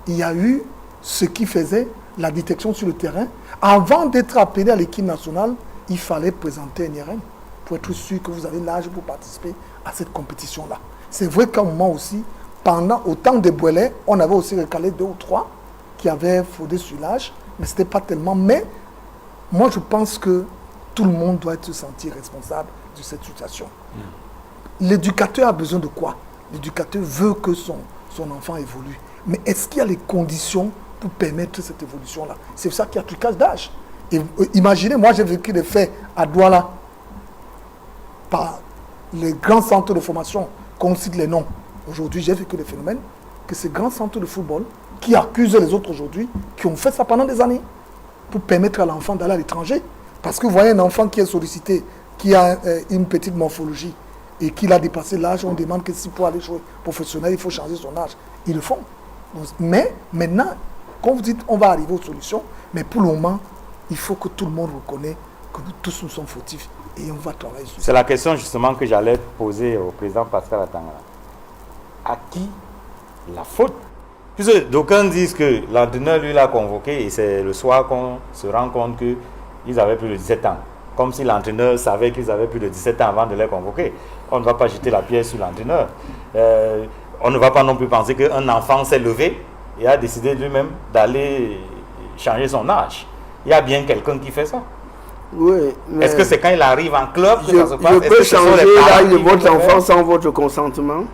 il y a eu ce qui faisait la détection sur le terrain. Avant d'être appelé à l'équipe nationale, il fallait présenter un IRM pour être sûr que vous avez l'âge pour participer à cette compétition-là. C'est vrai qu'à un moment aussi, au temps de Bouelet, on avait aussi recalé 2 ou 3 qui avaient fraudé sur l'âge, mais ce n'était pas tellement. Mais moi, je pense que tout le monde doit se sentir responsable de cette situation. L'éducateur a besoin de quoi? L'éducateur veut que son enfant évolue. Mais est-ce qu'il y a les conditions pour permettre cette évolution-là? C'est ça qu'il y a trucage d'âge. Et imaginez, moi j'ai vécu des faits à Douala par les grands centres de formation, qu'on cite les noms. Aujourd'hui, j'ai vécu des phénomènes que ces grands centres de football qui accusent les autres aujourd'hui, qui ont fait ça pendant des années pour permettre à l'enfant d'aller à l'étranger. Parce que vous voyez un enfant qui est sollicité, qui a une petite morphologie et qui a dépassé l'âge, on demande que si pour aller jouer professionnel, il faut changer son âge. Ils le font. Donc, mais maintenant, comme vous dites, on va arriver aux solutions, mais pour le moment, il faut que tout le monde reconnaisse que nous tous nous sommes fautifs et on va travailler sur ça. C'est la question justement que j'allais poser au président Pascal Atangana. À qui la faute? Puisque d'aucuns disent que l'entraîneur lui l'a convoqué et c'est le soir qu'on se rend compte qu'ils avaient plus de 17 ans. Comme si l'entraîneur savait qu'ils avaient plus de 17 ans avant de les convoquer. On ne va pas jeter la pierre sur l'entraîneur. On ne va pas non plus penser qu'un enfant s'est levé et a décidé lui-même d'aller changer son âge. Il y a bien quelqu'un qui fait ça. Oui, mais est-ce que c'est quand il arrive en club que ça se passe? Je peux changer l'âge de votre enfant sans votre consentement?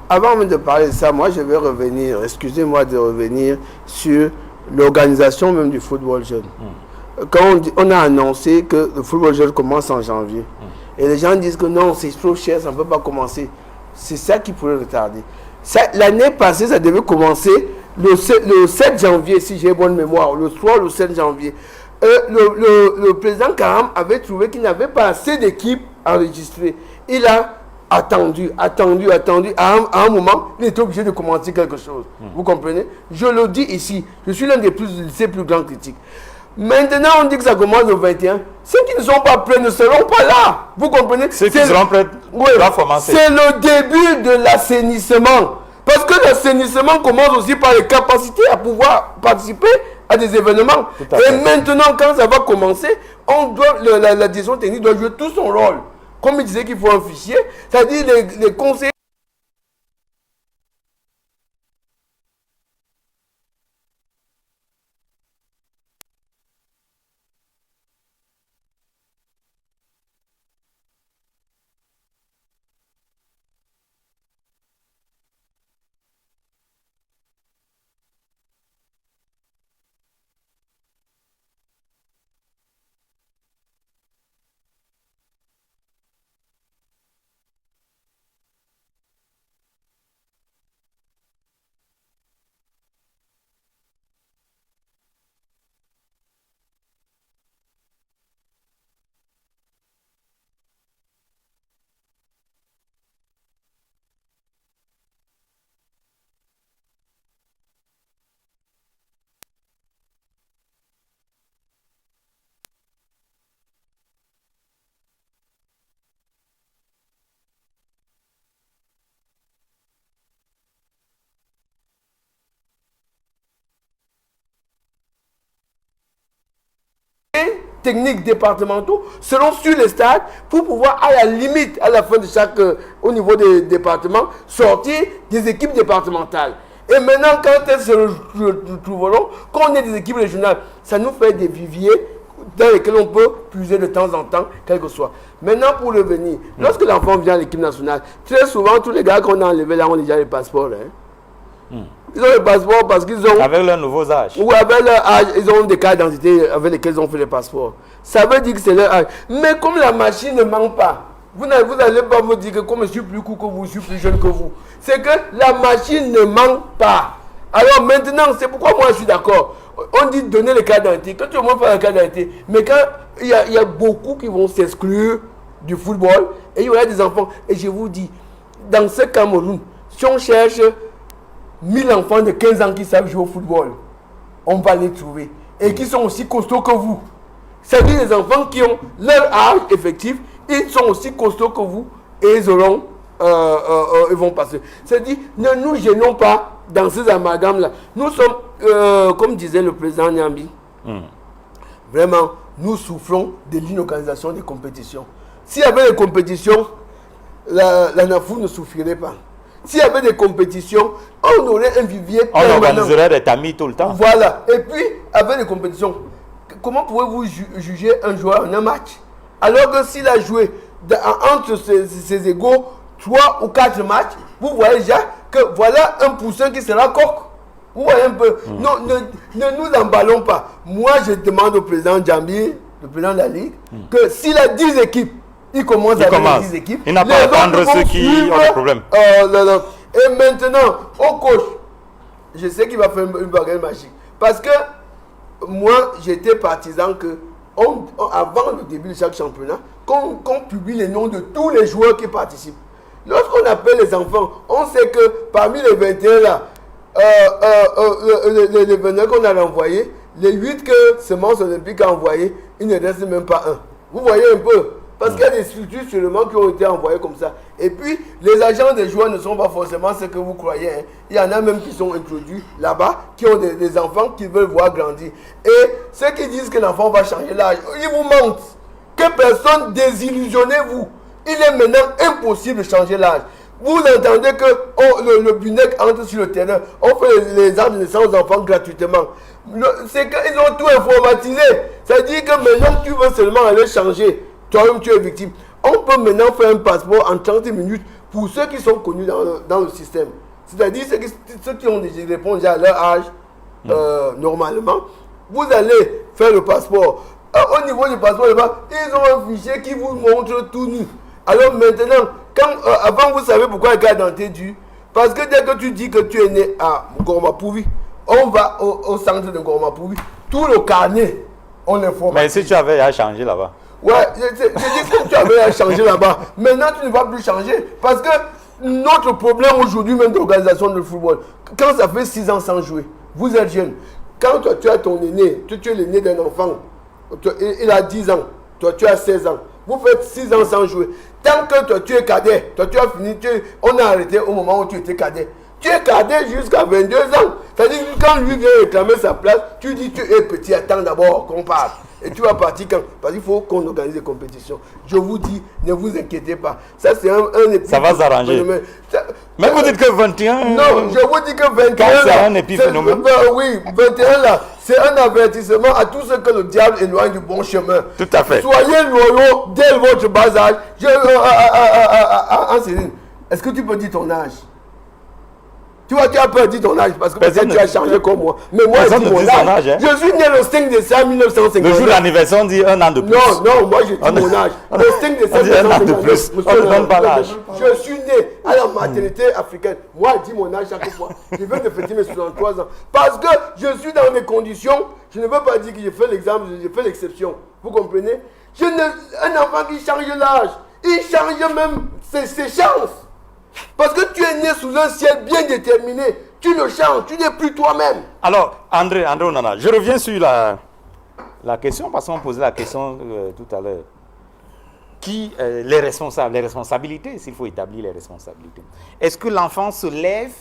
Avant même de parler de ça, moi je vais revenir, excusez-moi de revenir sur l'organisation même du football jeune. Quand on a annoncé que le football jeune commence en janvier, et les gens disent que non, c'est trop cher, ça ne peut pas commencer. C'est ça qui pourrait retarder. L'année passée, ça devait commencer le 7 janvier, si j'ai bonne mémoire, le soir, le 7 janvier. Le président Karam avait trouvé qu'il n'avait pas assez d'équipes enregistrées. Il a attendu. À un moment, il était obligé de commencer quelque chose. Vous comprenez? Je le dis ici, je suis l'un des plus grands critiques. Maintenant, on dit que ça commence le 21. Ceux qui ne sont pas prêts ne seront pas là. Vous comprenez? Ceux qui seront prêts doivent commencer. C'est le début de l'assainissement. Parce que l'assainissement commence aussi par les capacités à pouvoir participer à des événements. Et maintenant, quand ça va commencer, la direction technique doit jouer tout son rôle. Comme il disait qu'il faut un fichier, c'est-à-dire les conseillers. techniques départementaux seront sur les stades pour pouvoir, à la limite, à la fin de chaque, au niveau des départements, sortir des équipes départementales. Et maintenant, quand elles se retrouveront, quand on est des équipes régionales, ça nous fait des viviers dans lesquels on peut puiser de temps en temps, quel que soit. Maintenant, pour revenir, lorsque l'enfant vient à l'équipe nationale, très souvent, tous les gars qu'on a enlevés là ont déjà les passeports. Ils ont les passeports parce qu'ils ont... Avec leurs nouveaux âges. Ou avec leur âge, ils ont des cartes d'identité avec lesquels ils ont fait les passeports. Ça veut dire que c'est leur âge. Mais comme la machine ne manque pas, vous n'allez pas me dire que comme je suis plus court que vous, je suis plus jeune que vous. C'est que la machine ne manque pas. Alors maintenant, c'est pourquoi moi je suis d'accord. On dit donner les cartes d'identité. Quand tout le monde fait la carte d'identité, mais quand il y a beaucoup qui vont s'exclure du football, et il y aura des enfants. Et je vous dis, dans ce Cameroun, si on cherche 1000 enfants de 15 ans qui savent jouer au football, on va les trouver. Et qui sont aussi costauds que vous. C'est-à-dire les enfants qui ont leur âge effectif, ils sont aussi costauds que vous et ils auront, ils vont passer. C'est-à-dire, ne nous gênons pas dans ces amalgames-là. Nous sommes, comme disait le président Nyambi, vraiment, nous souffrons de l'inorganisation des compétitions. S'il y avait des compétitions, la NAFU ne souffrirait pas. S'il y avait des compétitions, on aurait un vivier permanent. On organiserait des tamis tout le temps. Voilà. Et puis, avec les compétitions, comment pouvez-vous juger un joueur en un match? Alors que s'il a joué entre ses égaux 3 ou 4 matchs, vous voyez déjà que voilà un poussin qui sera coq. Vous voyez un peu. Non, ne nous emballons pas. Moi, je demande au président Djambi, le président de la Ligue, que s'il a 10 équipes, il commence avec 10 équipes. Il n'a pas à attendre ceux qui ont des problèmes. Et maintenant, au coach, je sais qu'il va faire une bagarre magique. Parce que moi, j'étais partisan que, avant le début de chaque championnat, qu'on publie les noms de tous les joueurs qui participent. Lorsqu'on appelle les enfants, on sait que parmi les 21 là, les 29 qu'on a renvoyés, les 8 que Semence Olympique a envoyés, il ne reste même pas un. Vous voyez un peu? Parce qu'il y a des structures seulement qui ont été envoyées comme ça. Et puis, les agents des joueurs ne sont pas forcément ce que vous croyez. Hein. Il y en a même qui sont introduits là-bas, qui ont des enfants qui veulent voir grandir. Et ceux qui disent que l'enfant va changer l'âge, ils vous mentent. Que personne, désillusionnez-vous. Il est maintenant impossible de changer l'âge. Vous entendez que le BUNEC entre sur le terrain, on fait les actes de naissance d'enfants gratuitement. C'est qu'ils ont tout informatisé. C'est-à-dire que maintenant, tu veux seulement aller changer. Toi-même, tu es victime. On peut maintenant faire un passeport en 30 minutes pour ceux qui sont connus dans le système. C'est-à-dire ceux qui ont répondu à leur âge, normalement. Vous allez faire le passeport. Au niveau du passeport, ils ont un fichier qui vous montre tout nu. Alors maintenant, avant vous savez pourquoi le cas d'identité dure. Parce que dès que tu dis que tu es né à Gormapouvi, on va au centre de Gormapouvi. Tout le carnet, on l'informe. Mais si tu avais à changer là-bas. Ouais, je dis que tu avais à changer là-bas. Maintenant, tu ne vas plus changer. Parce que notre problème aujourd'hui, même d'organisation de football, quand ça fait 6 ans sans jouer, vous êtes jeune. Quand toi, tu as ton aîné, tu es l'aîné d'un enfant, il a 10 ans, toi, tu as 16 ans. Vous faites 6 ans sans jouer. Tant que toi, tu es cadet, toi, tu as fini, on a arrêté au moment où tu étais cadet. Tu es cadet jusqu'à 22 ans. C'est-à-dire que quand lui vient réclamer sa place, tu dis tu es petit, attends d'abord qu'on parle. Et tu vas partir quand? Parce qu'il faut qu'on organise des compétitions. Je vous dis, ne vous inquiétez pas. Ça, c'est un ça va s'arranger. Mais vous dites que 21... Non, je vous dis que 21... C'est un épiphénomène. Oui, 21 là, c'est un avertissement à tous ceux que le diable éloigne du bon chemin. Tout à fait. Soyez loyaux dès votre bas âge. Céline, est-ce que tu peux dire ton âge? Tu vois, tu as peur de dire ton âge parce que peut-être tu as changé comme moi. Mais moi, je dis mon âge. Je suis né le 5 décembre 1950. Le jour de l'anniversaire, on dit 1 an de plus. Non, moi je dis mon âge. Le 5 décembre 1950. On ne donne pas l'âge. Je suis né à la maternité africaine. Moi, je dis mon âge chaque fois. Je viens de fêter mes 63 ans. Parce que je suis dans mes conditions. Je ne veux pas dire que j'ai fait l'exemple, j'ai fait l'exception. Vous comprenez? Un enfant qui change l'âge, il change même ses chances. Parce que tu es né sous un ciel bien déterminé. Tu le changes, tu n'es plus toi-même. Alors, André Onana, je reviens sur la question, parce qu'on posait la question tout à l'heure. Les responsabilités, s'il faut établir les responsabilités. Est-ce que l'enfant se lève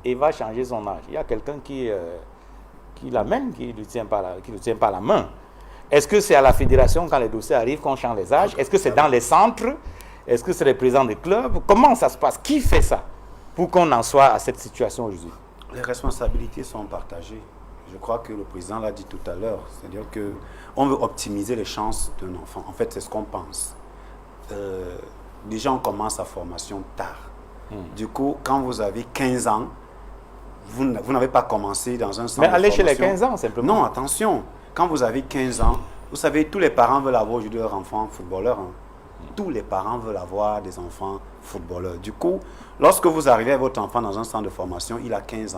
et va changer son âge? Il y a quelqu'un qui l'amène, qui ne le tient pas la main. Est-ce que c'est à la fédération, quand les dossiers arrivent, qu'on change les âges? Est-ce que c'est dans les centres? Est-ce que c'est les présidents des clubs? Comment ça se passe? Qui fait ça pour qu'on en soit à cette situation aujourd'hui? Les responsabilités sont partagées. Je crois que le président l'a dit tout à l'heure. C'est-à-dire qu'on veut optimiser les chances d'un enfant. En fait, c'est ce qu'on pense. Déjà, on commence sa formation tard. Du coup, quand vous avez 15 ans, vous n'avez pas commencé dans un centre de formation. Mais allez chez les 15 ans, simplement. Non, attention. Quand vous avez 15 ans, vous savez, tous les parents veulent avoir aujourd'hui leur enfant footballeur. Tous les parents veulent avoir des enfants footballeurs. Du coup, lorsque vous arrivez avec votre enfant dans un centre de formation, il a 15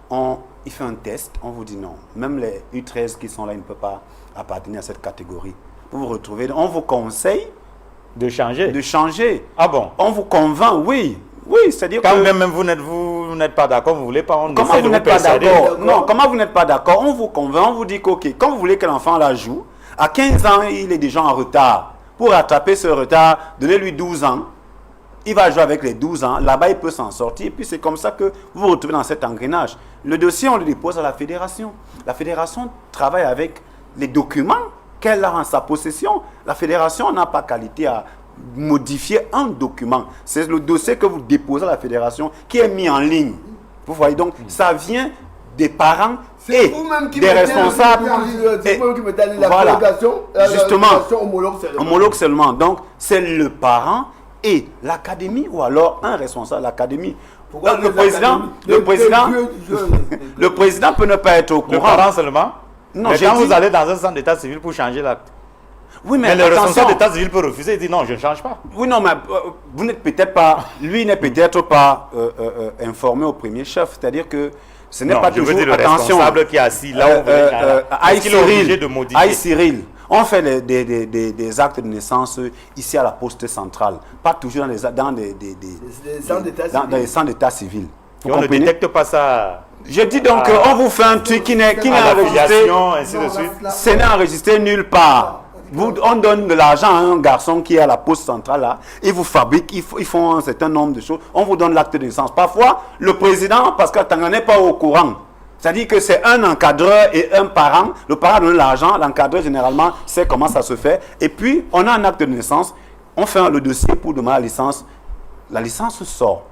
ans, il fait un test, on vous dit non. Même les U13 qui sont là, ils ne peuvent pas appartenir à cette catégorie. Vous vous retrouvez, on vous conseille de changer. De changer. Ah bon? On vous convainc, oui. Oui, c'est-à-dire quand que... même vous n'êtes pas d'accord, vous ne voulez pas... Comment vous n'êtes pas d'accord? Non, comment vous n'êtes pas d'accord? On vous convainc, on vous dit que, ok, quand vous voulez que l'enfant la joue, à 15 ans, il est déjà en retard. Pour rattraper ce retard, donnez-lui 12 ans. Il va jouer avec les 12 ans. Là-bas, il peut s'en sortir. Et puis, c'est comme ça que vous vous retrouvez dans cet engrenage. Le dossier, on le dépose à la fédération. La fédération travaille avec les documents qu'elle a en sa possession. La fédération n'a pas qualité à modifier un document. C'est le dossier que vous déposez à la fédération qui est mis en ligne. Vous voyez, donc, ça vient des parents et des responsables. C'est vous-même qui mettez la voilà. fédération, justement, homologue seulement. Donc, c'est le parent et l'académie ou alors un responsable de l'académie. Le président peut ne pas être au courant. Le parent seulement? Non, mais quand vous allez dans un centre d'état civil pour changer l'acte, oui, mais le responsable d'état civil peut refuser et dire non, je ne change pas. Oui, non, mais vous n'êtes peut-être pas, lui n'est peut-être pas informé au premier chef. C'est-à-dire que ce n'est pas toujours, le responsable qui est assis là où vous obligé de modifier. Aïe Cyril, on fait des actes de naissance ici à la poste centrale, pas toujours dans les centres d'état civil. On ne détecte pas ça. Je dis donc on vous fait un truc qui n'est enregistré, ce n'est enregistré nulle part. On donne de l'argent à un garçon qui est à la poste centrale là, ils vous fabriquent, ils font un certain nombre de choses, on vous donne l'acte de naissance. Parfois, le président, parce que Tanga n'est pas au courant, c'est-à-dire que c'est un encadreur et un parent, le parent donne l'argent, l'encadreur généralement sait comment ça se fait, et puis on a un acte de naissance, on fait le dossier pour demander la licence sort.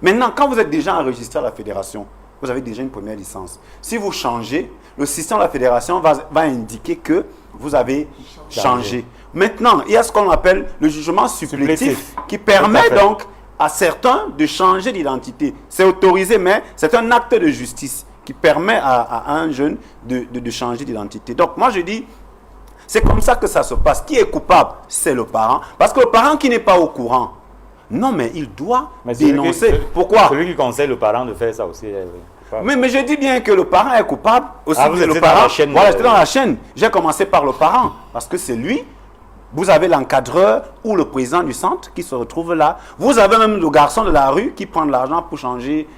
Maintenant, quand vous êtes déjà enregistré à la fédération, vous avez déjà une première licence. Si vous changez, le système de la fédération va indiquer que vous avez changé. Maintenant, il y a ce qu'on appelle le jugement supplétif qui permet donc à certains de changer d'identité. C'est autorisé, mais c'est un acte de justice qui permet à un jeune de changer d'identité. Donc, moi, je dis, c'est comme ça que ça se passe. Qui est coupable? C'est le parent. Parce que le parent qui n'est pas au courant, non, mais il doit dénoncer. Pourquoi? Celui qui conseille le parent de faire ça aussi. Mais je dis bien que le parent est coupable aussi. Vous étiez le parent, dans la chaîne. Voilà, j'étais dans la chaîne. J'ai commencé par le parent parce que c'est lui. Vous avez l'encadreur ou le président du centre qui se retrouve là. Vous avez même le garçon de la rue qui prend de l'argent pour changer,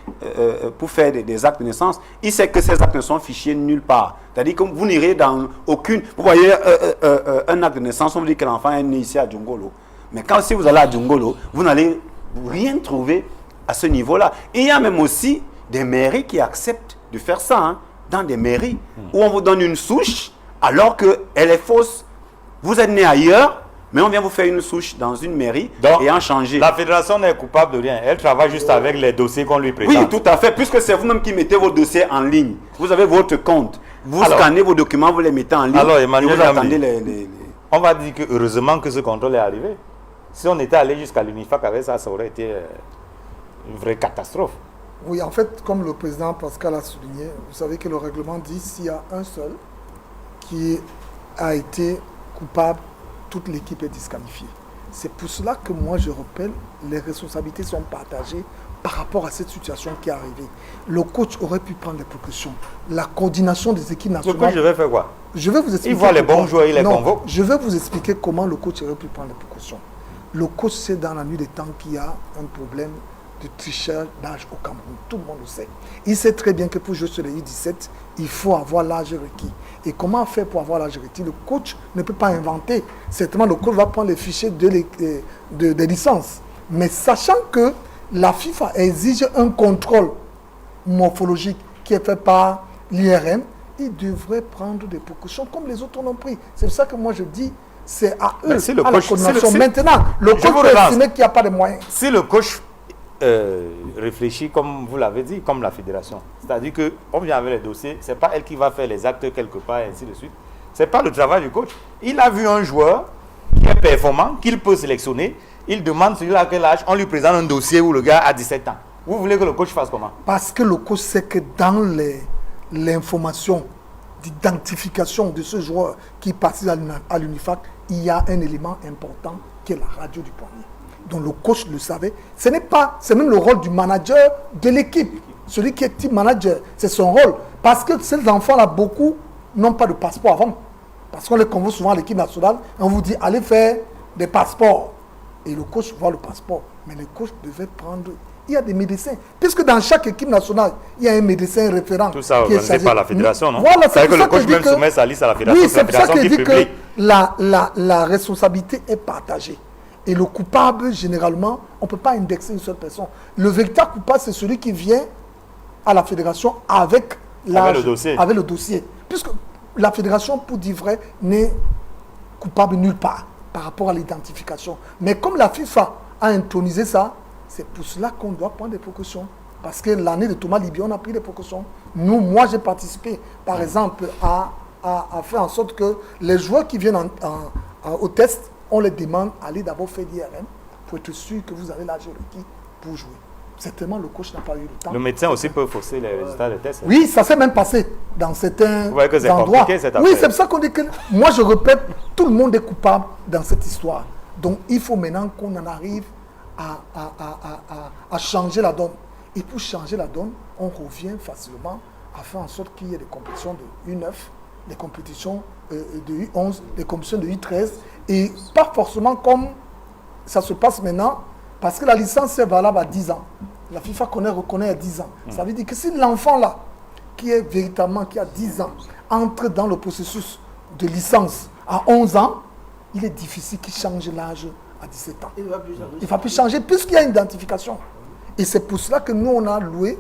pour faire des actes de naissance. Il sait que ces actes ne sont fichés nulle part. C'est-à-dire que vous n'irez dans aucune... Vous voyez un acte de naissance, on vous dit que l'enfant est né ici à Djungolo. Mais si vous allez à Djungolo, vous n'allez rien trouver à ce niveau-là. Et il y a même aussi des mairies qui acceptent de faire ça, hein, dans des mairies où on vous donne une souche alors qu'elle est fausse. Vous êtes né ailleurs, mais on vient vous faire une souche dans une mairie. Donc, et en changer. La fédération n'est coupable de rien. Elle travaille juste avec les dossiers qu'on lui présente. Oui, tout à fait, puisque c'est vous-même qui mettez vos dossiers en ligne. Vous avez votre compte. Vous scannez vos documents, vous les mettez en ligne. Alors, Emmanuel, et vous attendez on va dire que heureusement que ce contrôle est arrivé. Si on était allé jusqu'à l'UNIFAC avec ça, ça aurait été une vraie catastrophe. Oui, en fait, comme le président Pascal a souligné, vous savez que le règlement dit s'il y a un seul qui a été coupable, toute l'équipe est disqualifiée. C'est pour cela que moi je rappelle, les responsabilités sont partagées par rapport à cette situation qui est arrivée. Le coach aurait pu prendre des précautions. La coordination des équipes nationales... Le coach devait faire quoi? Je vais vous expliquer. Il voit les bons joueurs, il les convoque. Je vais vous expliquer comment le coach aurait pu prendre des précautions. Le coach sait dans la nuit des temps qu'il y a un problème de tricheur d'âge au Cameroun. Tout le monde le sait. Il sait très bien que pour jouer sur les U17, il faut avoir l'âge requis. Et comment faire pour avoir l'âge requis? Le coach ne peut pas inventer. Certainement, le coach va prendre les fichiers des licences. Mais sachant que la FIFA exige un contrôle morphologique qui est fait par l'IRM, ils devraient prendre des précautions comme les autres en ont pris. C'est pour ça que moi je dis, c'est à eux, Mais si le à coach, la coordination. Maintenant, le coach peut estimer qu'il n'y a pas de moyens. Si le coach réfléchit comme vous l'avez dit, comme la fédération, c'est-à-dire qu'on vient avec les dossiers, c'est pas elle qui va faire les actes quelque part et ainsi de suite. C'est pas le travail du coach. Il a vu un joueur qui est performant, qu'il peut sélectionner, il demande celui-là à quel âge, on lui présente un dossier où le gars a 17 ans. Vous voulez que le coach fasse comment? Parce que le coach sait que dans l'information d'identification de ce joueur qui participe à l'UNIFAC, il y a un élément important qui est la radio du poignet. Donc le coach le savait. C'est même le rôle du manager de l'équipe. Celui qui est team manager, c'est son rôle. Parce que ces enfants-là, beaucoup n'ont pas de passeport avant. Parce qu'on les convoque souvent à l'équipe nationale, et on vous dit, allez faire des passeports. Et le coach voit le passeport. Mais le coach devait prendre... Il y a des médecins. Puisque dans chaque équipe nationale, il y a un médecin référent. Tout ça organisé par la fédération, non? Voilà, c'est que le coach même soumet sa liste à la fédération. Oui, c'est pour ça qu'il dit que la responsabilité est partagée. Et le coupable, généralement, on ne peut pas indexer une seule personne. Le véritable coupable, c'est celui qui vient à la fédération avec le dossier. Puisque la fédération, pour dire vrai, n'est coupable nulle part par rapport à l'identification. Mais comme la FIFA a intronisé ça, c'est pour cela qu'on doit prendre des précautions. Parce que l'année de Thomas Libier, on a pris des précautions. Moi, j'ai participé, par exemple, à faire en sorte que les joueurs qui viennent au test, on les demande d'aller d'abord faire l'IRM pour être sûr que vous avez l'âge requis pour jouer. Certainement, le coach n'a pas eu le temps. Le médecin aussi peut fausser les résultats des tests. Oui, ça s'est même passé dans certains endroits. Compliqué, cette affaire. Oui, c'est pour ça qu'on dit que... Moi, je répète, tout le monde est coupable dans cette histoire. Donc, il faut maintenant qu'on en arrive à changer la donne. Et pour changer la donne, on revient facilement à faire en sorte qu'il y ait des compétitions de U9, des compétitions de U11, des compétitions de U13, et pas forcément comme ça se passe maintenant, parce que la licence est valable à 10 ans. La FIFA reconnaît à 10 ans. Ça veut dire que si l'enfant là, qui est véritablement, qui a 10 ans, entre dans le processus de licence à 11 ans, il est difficile qu'il change l'âge à 17 ans. Il ne va plus changer puisqu'il y a une identification. Et c'est pour cela que nous, on a loué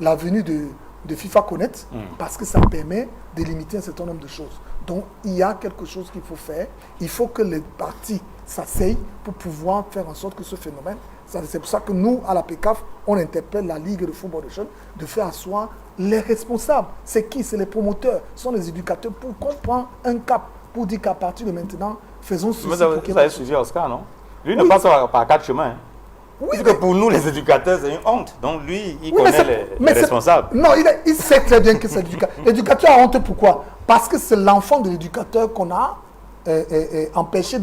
la venue de FIFA Connect, parce que ça permet de limiter un certain nombre de choses. Donc, il y a quelque chose qu'il faut faire. Il faut que les parties s'asseyent pour pouvoir faire en sorte que ce phénomène, c'est pour ça que nous, à la PCAF, on interpelle la Ligue de football de jeunes de faire asseoir les responsables. C'est qui? C'est les promoteurs, ce sont les éducateurs, pour qu'on prenne un cap, pour dire qu'à partir de maintenant, faisons ceci. Vous avez suivi Oscar, non? Lui ne passe pas par 4 chemins. Hein. Oui, parce que pour nous, les éducateurs, c'est une honte. Donc lui, il connaît les responsables. Non, il sait très bien que c'est l'éducateur. L'éducateur a honte, pourquoi? Parce que c'est l'enfant de l'éducateur qu'on a empêché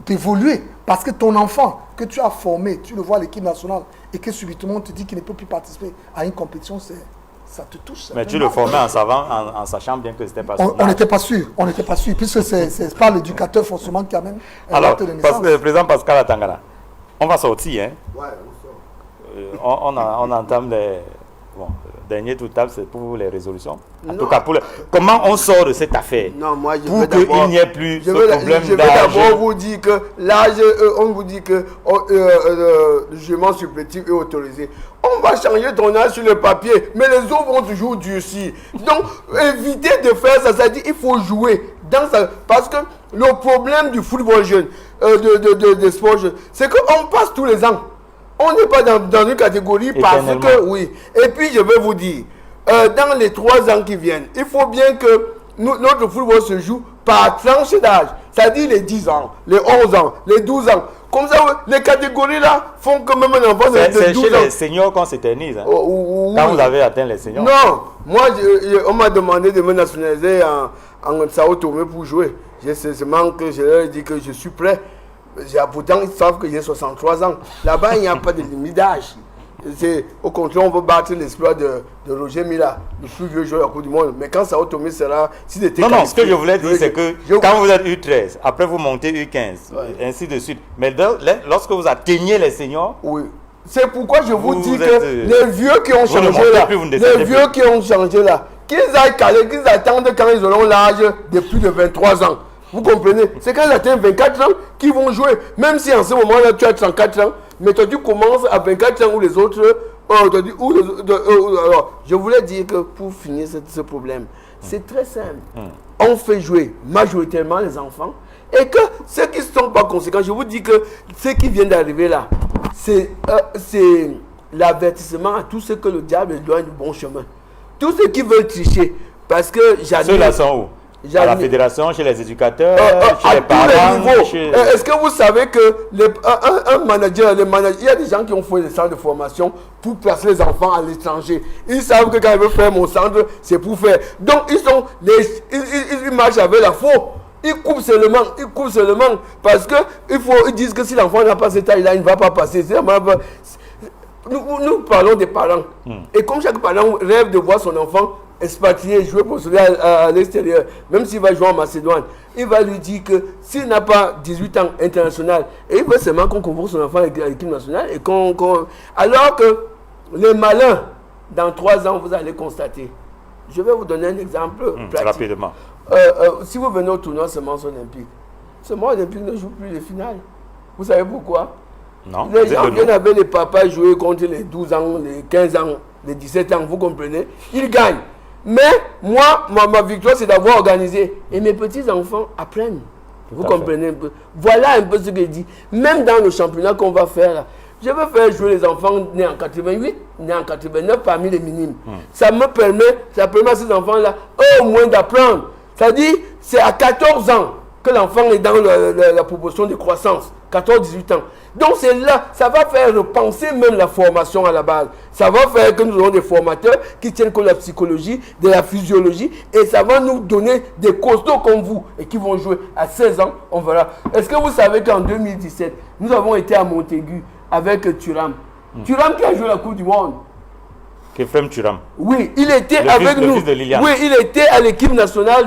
d'évoluer. Parce que ton enfant que tu as formé, tu le vois à l'équipe nationale, et que subitement on te dit qu'il ne peut plus participer à une compétition, ça te touche. Mais tu le formais en sachant bien que c'était pas ça. On n'était pas sûr, puisque c'est pas l'éducateur forcément qui amène l'acte de naissance. Alors, le président Pascal Atangana, on va sortir, hein? Ouais, on entame les... Bon, le dernier tout table, c'est pour les résolutions. En tout cas, comment on sort de cette affaire? Non, moi, pour qu'il n'y ait plus ce problème d'âge. Je vais d'abord vous dire que l'âge, on vous dit que le jugement supplétif est autorisé. On va changer ton âge sur le papier, mais les autres vont toujours durcir. Donc, évitez de faire ça. Ça dit il faut jouer dans ça. Parce que le problème du football jeune, des sports jeunes, c'est qu'on passe tous les ans. On n'est pas dans une catégorie parce que, oui. Et puis, je vais vous dire, dans les 3 ans qui viennent, il faut bien que notre football se joue par tranche d'âge. C'est-à-dire les 10 ans, les 11 ans, les 12 ans. Comme ça, les catégories là font que même un enfant de 12 ans. C'est chez les seniors qu'on s'éternise. Hein? Quand vous avez atteint les seniors. Non, moi, on m'a demandé de me nationaliser en Sao Tomé pour jouer. C'est seulement que je leur ai dit que je suis prêt. Pourtant, ils savent que j'ai 63 ans. Là-bas, il n'y a pas de limite d'âge. Au contraire, on veut battre l'exploit de Roger Mila, le plus vieux joueur de la Coupe du Monde. Mais quand Sao Tomé sera... Non, ce que je voulais dire, c'est que quand vous êtes U13, après vous montez U15, ainsi de suite. Mais lorsque vous atteignez les seniors... Oui. C'est pourquoi je vous dis que les vieux qui ont changé là, les vieux qui ont changé là, qu'ils aillent caler, qu'ils attendent quand ils auront l'âge de plus de 23 ans. Vous comprenez? C'est quand ils atteignent 24 ans qu'ils vont jouer. Même si en ce moment-là, tu as 34 ans, mais toi, tu commences à 24 ans où les autres Alors, je voulais dire que pour finir ce problème, c'est très simple. On fait jouer majoritairement les enfants et que ceux qui ne sont pas conséquents, je vous dis que ceux qui viennent d'arriver là, c'est l'avertissement à tous ceux que le diable éloigne du bon chemin. Tous ceux qui veulent tricher, parce que j'admire... Ceux-là sont où? À la fédération, chez les éducateurs, chez les parents. Est-ce que vous savez que un manager, il y a des gens qui ont fait des centres de formation pour placer les enfants à l'étranger. Ils savent que quand ils veulent faire mon centre, c'est pour faire. Donc ils marchent avec la faux. Ils coupent seulement parce que ils disent que si l'enfant n'a pas cette taille-là, il ne va pas passer. Nous parlons des parents. Et comme chaque parent rêve de voir son enfant expatrié, jouer pour celui à l'extérieur, même s'il va jouer en Macédoine, il va lui dire que s'il n'a pas 18 ans international, et il veut seulement qu'on convoque son enfant à l'équipe nationale, alors que les malins, dans 3 ans, vous allez constater. Je vais vous donner un exemple pratique. Rapidement. Si vous venez au tournoi semences olympiques, semences olympiques ne joue plus les finales. Vous savez pourquoi? Non. Les gens viennent avec les papas jouer contre les 12 ans, les 15 ans, les 17 ans, vous comprenez? Ils gagnent. Mais moi, ma victoire, c'est d'avoir organisé. Et mes petits-enfants apprennent. Vous comprenez un peu? Voilà un peu ce que je dis. Même dans le championnat qu'on va faire là, je veux faire jouer les enfants nés en 88, nés en 89 parmi les minimes. Ça permet à ces enfants-là au moins d'apprendre. C'est-à-dire, c'est à 14 ans que l'enfant est dans la proportion de croissance. 14-18 ans. Donc c'est là, ça va faire repenser même la formation à la base. Ça va faire que nous aurons des formateurs qui tiennent compte de la psychologie, de la physiologie, et ça va nous donner des costauds comme vous, et qui vont jouer à 16 ans, on verra. Est-ce que vous savez qu'en 2017, nous avons été à Montaigu avec Thuram. Thuram qui a joué la Coupe du Monde. Kefrem Thuram. Oui, il était avec nous. Oui, il était à l'équipe nationale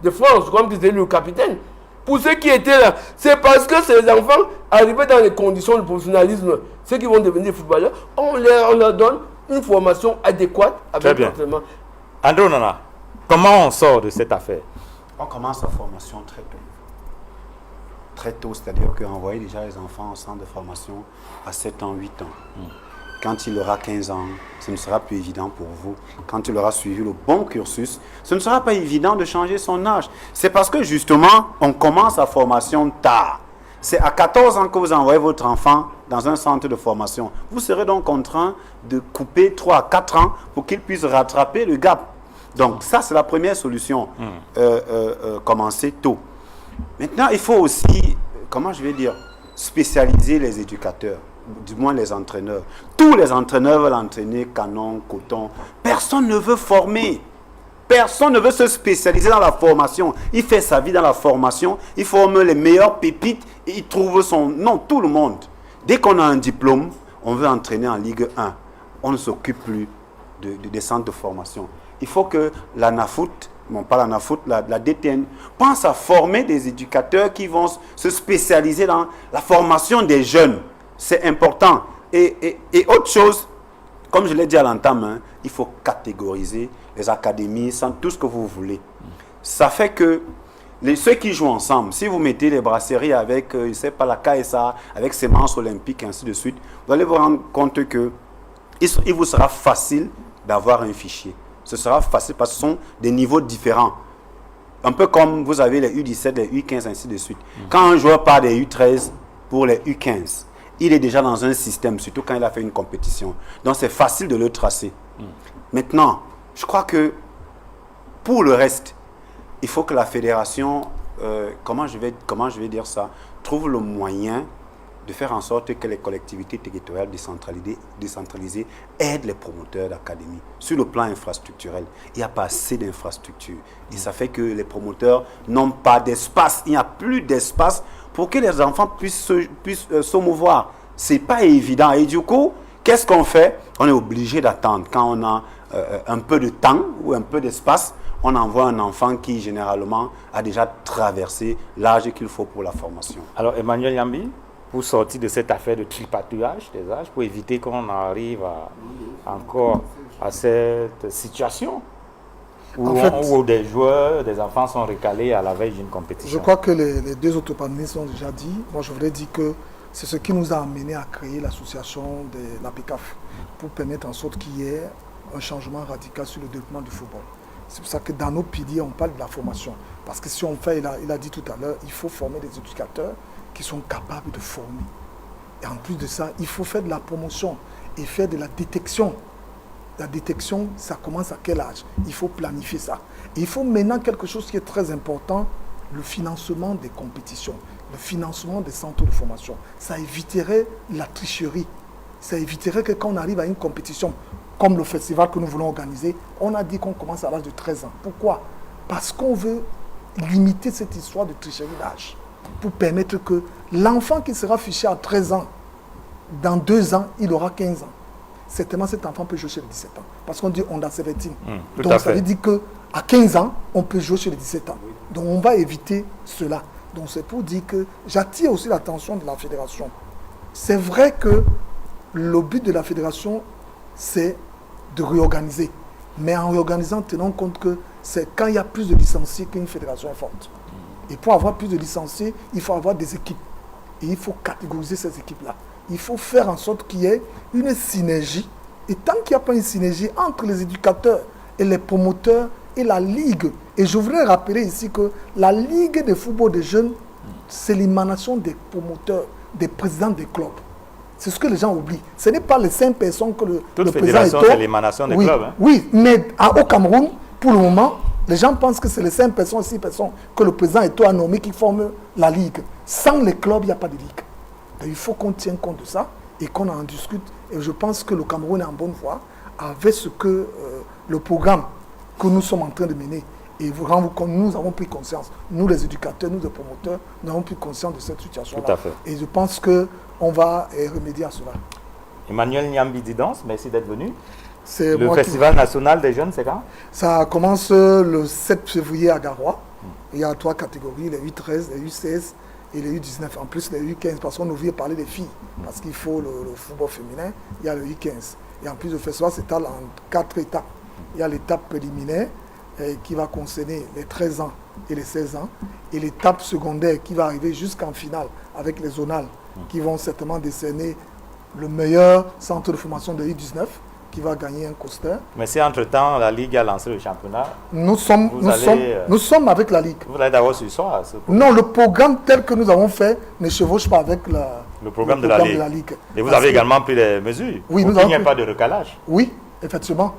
de France, comme disait le capitaine. Pour ceux qui étaient là, c'est parce que ces enfants arrivés dans les conditions de professionnalisme, ceux qui vont devenir footballeurs, on leur donne une formation adéquate avec l'entraînement. André Onana, comment on sort de cette affaire? On commence la formation très tôt. Très tôt, c'est-à-dire qu'envoyer déjà les enfants au centre de formation à 7 ans, 8 ans. Quand il aura 15 ans, ce ne sera plus évident pour vous. Quand il aura suivi le bon cursus, ce ne sera pas évident de changer son âge. C'est parce que justement, on commence la formation tard. C'est à 14 ans que vous envoyez votre enfant dans un centre de formation. Vous serez donc contraint de couper 3 à 4 ans pour qu'il puisse rattraper le gap. Donc ça, c'est la première solution. Commencer tôt. Maintenant, il faut aussi, spécialiser les éducateurs. Du moins les entraîneurs. Tous les entraîneurs veulent entraîner canon, coton. Personne ne veut former. Personne ne veut se spécialiser dans la formation. Il fait sa vie dans la formation. Il forme les meilleures pépites et il trouve son... Non, tout le monde. Dès qu'on a un diplôme, on veut entraîner en Ligue 1. On ne s'occupe plus des centres de formation. Il faut que la DTN pense à former des éducateurs qui vont se spécialiser dans la formation des jeunes. C'est important. Et autre chose, comme je l'ai dit à l'entame, il faut catégoriser les académies, tout ce que vous voulez. Ça fait que ceux qui jouent ensemble, si vous mettez les brasseries avec, je ne sais pas, la KSA, avec Semences olympiques, ainsi de suite, vous allez vous rendre compte que il vous sera facile d'avoir un fichier. Ce sera facile parce que ce sont des niveaux différents. Un peu comme vous avez les U17, les U15, ainsi de suite. Quand un joueur part des U13 pour les U15, il est déjà dans un système, surtout quand il a fait une compétition. Donc c'est facile de le tracer. Maintenant, je crois que pour le reste, il faut que la fédération, comment je vais dire ça, trouve le moyen de faire en sorte que les collectivités territoriales décentralisées aident les promoteurs d'académie. Sur le plan infrastructurel, il n'y a pas assez d'infrastructures. Et ça fait que les promoteurs n'ont pas d'espace. Il n'y a plus d'espace pour que les enfants puissent se mouvoir. Ce n'est pas évident. Et du coup, qu'est-ce qu'on fait? On est obligé d'attendre. Quand on a un peu de temps ou un peu d'espace, on envoie un enfant qui, généralement, a déjà traversé l'âge qu'il faut pour la formation. Alors, Emmanuel Yambi, pour sortir de cette affaire de tripatouillage des âges, pour éviter qu'on arrive encore à cette situation où des joueurs, des enfants sont recalés à la veille d'une compétition. Je crois que les deux autres panélistes ont déjà dit. Moi, je voudrais dire que C'est ce qui nous a amené à créer l'association de la PECAF pour permettre en sorte qu'il y ait un changement radical sur le développement du football. C'est pour ça que dans nos piliers, on parle de la formation. Parce que si on fait, il a dit tout à l'heure, il faut former des éducateurs qui sont capables de former. Et en plus de ça, il faut faire de la promotion et faire de la détection. La détection, ça commence à quel âge? Il faut planifier ça. Et il faut maintenant quelque chose qui est très important, le financement des compétitions, le financement des centres de formation. Ça éviterait la tricherie. Ça éviterait que quand on arrive à une compétition, comme le festival que nous voulons organiser, on a dit qu'on commence à l'âge de 13 ans. Pourquoi? Parce qu'on veut limiter cette histoire de tricherie d'âge pour permettre que l'enfant qui sera fiché à 13 ans, dans 2 ans, il aura 15 ans. Certainement, cet enfant peut jouer sur les 17 ans. Parce qu'on dit on a 17. Donc, ça veut dire qu'à 15 ans, on peut jouer sur les 17 ans. Donc, on va éviter cela. Donc, c'est pour dire que j'attire aussi l'attention de la fédération. C'est vrai que le but de la fédération, c'est de réorganiser. Mais en réorganisant, tenons compte que c'est quand il y a plus de licenciés qu'une fédération est forte. Et pour avoir plus de licenciés, il faut avoir des équipes. Et il faut catégoriser ces équipes-là. Il faut faire en sorte qu'il y ait une synergie. Et tant qu'il n'y a pas une synergie entre les éducateurs et les promoteurs et la Ligue, et je voudrais rappeler ici que la Ligue de football des jeunes, c'est l'émanation des promoteurs, des présidents des clubs. C'est ce que les gens oublient. Ce n'est pas les 5 personnes que le président Eto'o... c'est l'émanation des clubs. Hein? Oui, mais au Cameroun, pour le moment, les gens pensent que c'est les 5 personnes, 6 personnes que le président Eto'o a nommé qui forment la Ligue. Sans les clubs, il n'y a pas de Ligue. Donc, il faut qu'on tienne compte de ça et qu'on en discute. Et je pense que le Cameroun est en bonne voie avec ce que le programme que nous sommes en train de mener. Et vous rendez compte, nous avons pris conscience, nous les éducateurs, nous les promoteurs, nous avons pris conscience de cette situation-là. Tout à fait. Et je pense qu'on va remédier à cela. Emmanuel Niambi Didance, merci d'être venu. C'est le Festival national des jeunes, c'est quand? Ça commence le 7 février à Garoua. Il y a 3 catégories, les U13, les U16 et les U19. En plus, les U15, parce qu'on oublie de parler des filles. Parce qu'il faut le football féminin, il y a le U15. Et en plus, le festival s'étale en 4 étapes. Il y a l'étape préliminaire qui va concerner les 13 ans et les 16 ans. Et l'étape secondaire qui va arriver jusqu'en finale avec les zonales qui vont certainement décerner le meilleur centre de formation de U19 qui va gagner un coaster. Mais si entre-temps la Ligue a lancé le championnat, nous sommes avec la Ligue. Vous allez d'abord ce soir. Non, le programme tel que nous avons fait ne chevauche pas avec le programme de la Ligue. Et vous avez également pris des mesures pour qu'il n'y ait pas de recalage. Oui, effectivement.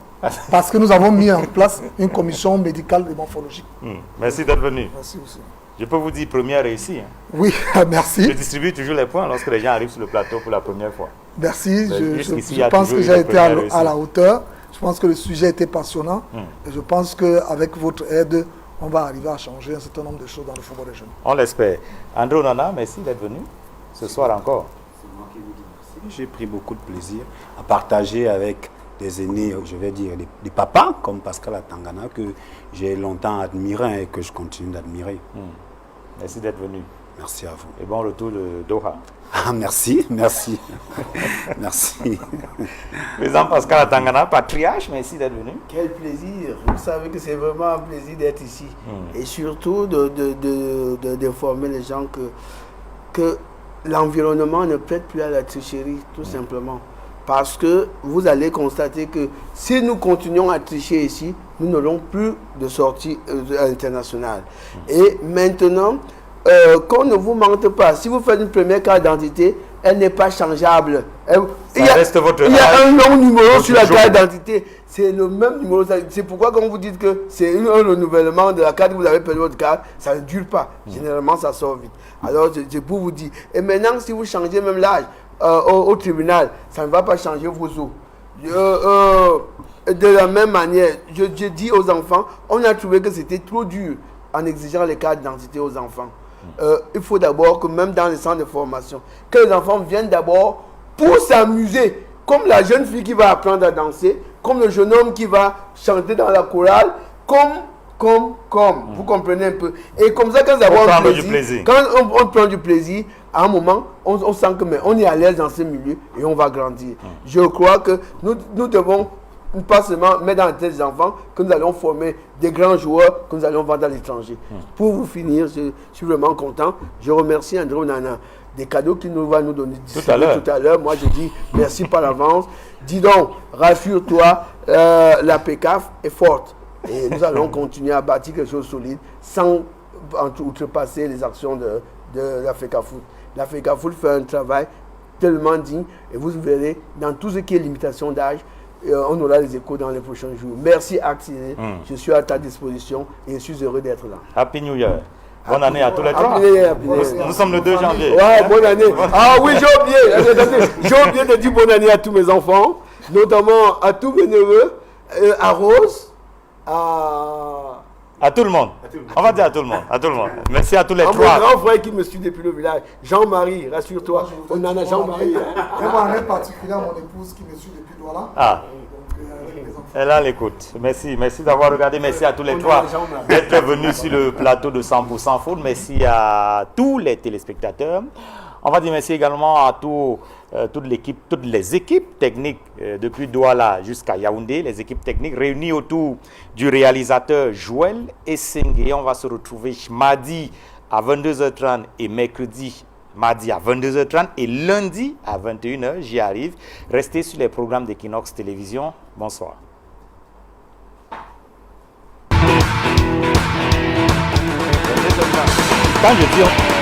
Parce que nous avons mis en place une commission médicale et morphologique. Merci d'être venu. Merci aussi. Je peux vous dire première réussie. Hein. Oui, merci. Je distribue toujours les points lorsque les gens arrivent sur le plateau pour la première fois. Merci. Je pense que j'ai été à la hauteur. Je pense que le sujet était passionnant. Et je pense qu'avec votre aide, on va arriver à changer un certain nombre de choses dans le football des jeunes. On l'espère. André Onana, merci d'être venu ce soir encore. C'est moi qui vous dis merci. J'ai pris beaucoup de plaisir à partager avec des aînés, je vais dire, des papas comme Pascal Atangana, que j'ai longtemps admiré et que je continue d'admirer. Merci d'être venu. Merci à vous. Et bon retour de Doha. Ah, merci, merci. Merci. Président Pascal Atangana, patriarche, merci d'être venu. Quel plaisir. Vous savez que c'est vraiment un plaisir d'être ici. Et surtout d'informer les gens que l'environnement ne prête plus à la tricherie, tout simplement. Parce que vous allez constater que si nous continuons à tricher ici, nous n'aurons plus de sortie internationale. Et maintenant, qu'on ne vous mente pas, si vous faites une première carte d'identité, elle n'est pas changeable. Il y a un long numéro sur la carte d'identité. C'est le même numéro. C'est pourquoi quand vous dites que c'est un renouvellement de la carte, vous avez perdu votre carte, ça ne dure pas. Généralement, ça sort vite. Alors, c'est pour vous dire. Et maintenant, si vous changez même l'âge, au tribunal, ça ne va pas changer vos os. De la même manière, je dis aux enfants, on a trouvé que c'était trop dur en exigeant les cartes d'identité aux enfants. Il faut d'abord que même dans les centres de formation, que les enfants viennent d'abord pour s'amuser, comme la jeune fille qui va apprendre à danser, comme le jeune homme qui va chanter dans la chorale, vous comprenez un peu. Et comme ça, quand on prend du plaisir, à un moment, on sent que on est à l'aise dans ce milieu et on va grandir. Je crois que nous devons pas seulement mettre dans la tête des enfants que nous allons former des grands joueurs que nous allons vendre à l'étranger. Pour vous finir, je suis vraiment content. Je remercie André Onana des cadeaux qu'il va nous donner tout à l'heure. Moi, je dis merci par l'avance. Dis donc, rassure-toi, la PECAF est forte. Et nous allons continuer à bâtir quelque chose de solide sans outrepasser les actions de la FECAFOOT. La FECAFOOT fait un travail tellement digne et vous verrez, dans tout ce qui est limitation d'âge, on aura les échos dans les prochains jours. Merci Axel, je suis à ta disposition et je suis heureux d'être là. Happy New Year. Bonne année à tous les trois. Nous sommes le 2 janvier. Ouais, bonne année. Ah oui, j'ai oublié de dire bonne année à tous mes enfants, notamment à tous mes neveux, à Rose, à tout le monde. On va dire à tout le monde. Merci à tous les trois. Mon grand frère qui me suit depuis le village, Jean-Marie, rassure-toi. On en a Jean-Marie. Vraiment, en particulier mon épouse qui me suit depuis Douala. Ah. Elle a l'écoute. Merci d'avoir regardé. Merci à tous les trois d'être venus sur le plateau de 100% Foot. Merci à tous les téléspectateurs. On va dire merci également à toutes les équipes techniques depuis Douala jusqu'à Yaoundé, les équipes techniques réunies autour du réalisateur Joël Essengue. On va se retrouver mardi à 22h30 et mardi à 22h30 et lundi à 21h. J'y arrive. Restez sur les programmes d'Equinox Télévision. Bonsoir. Quand je dis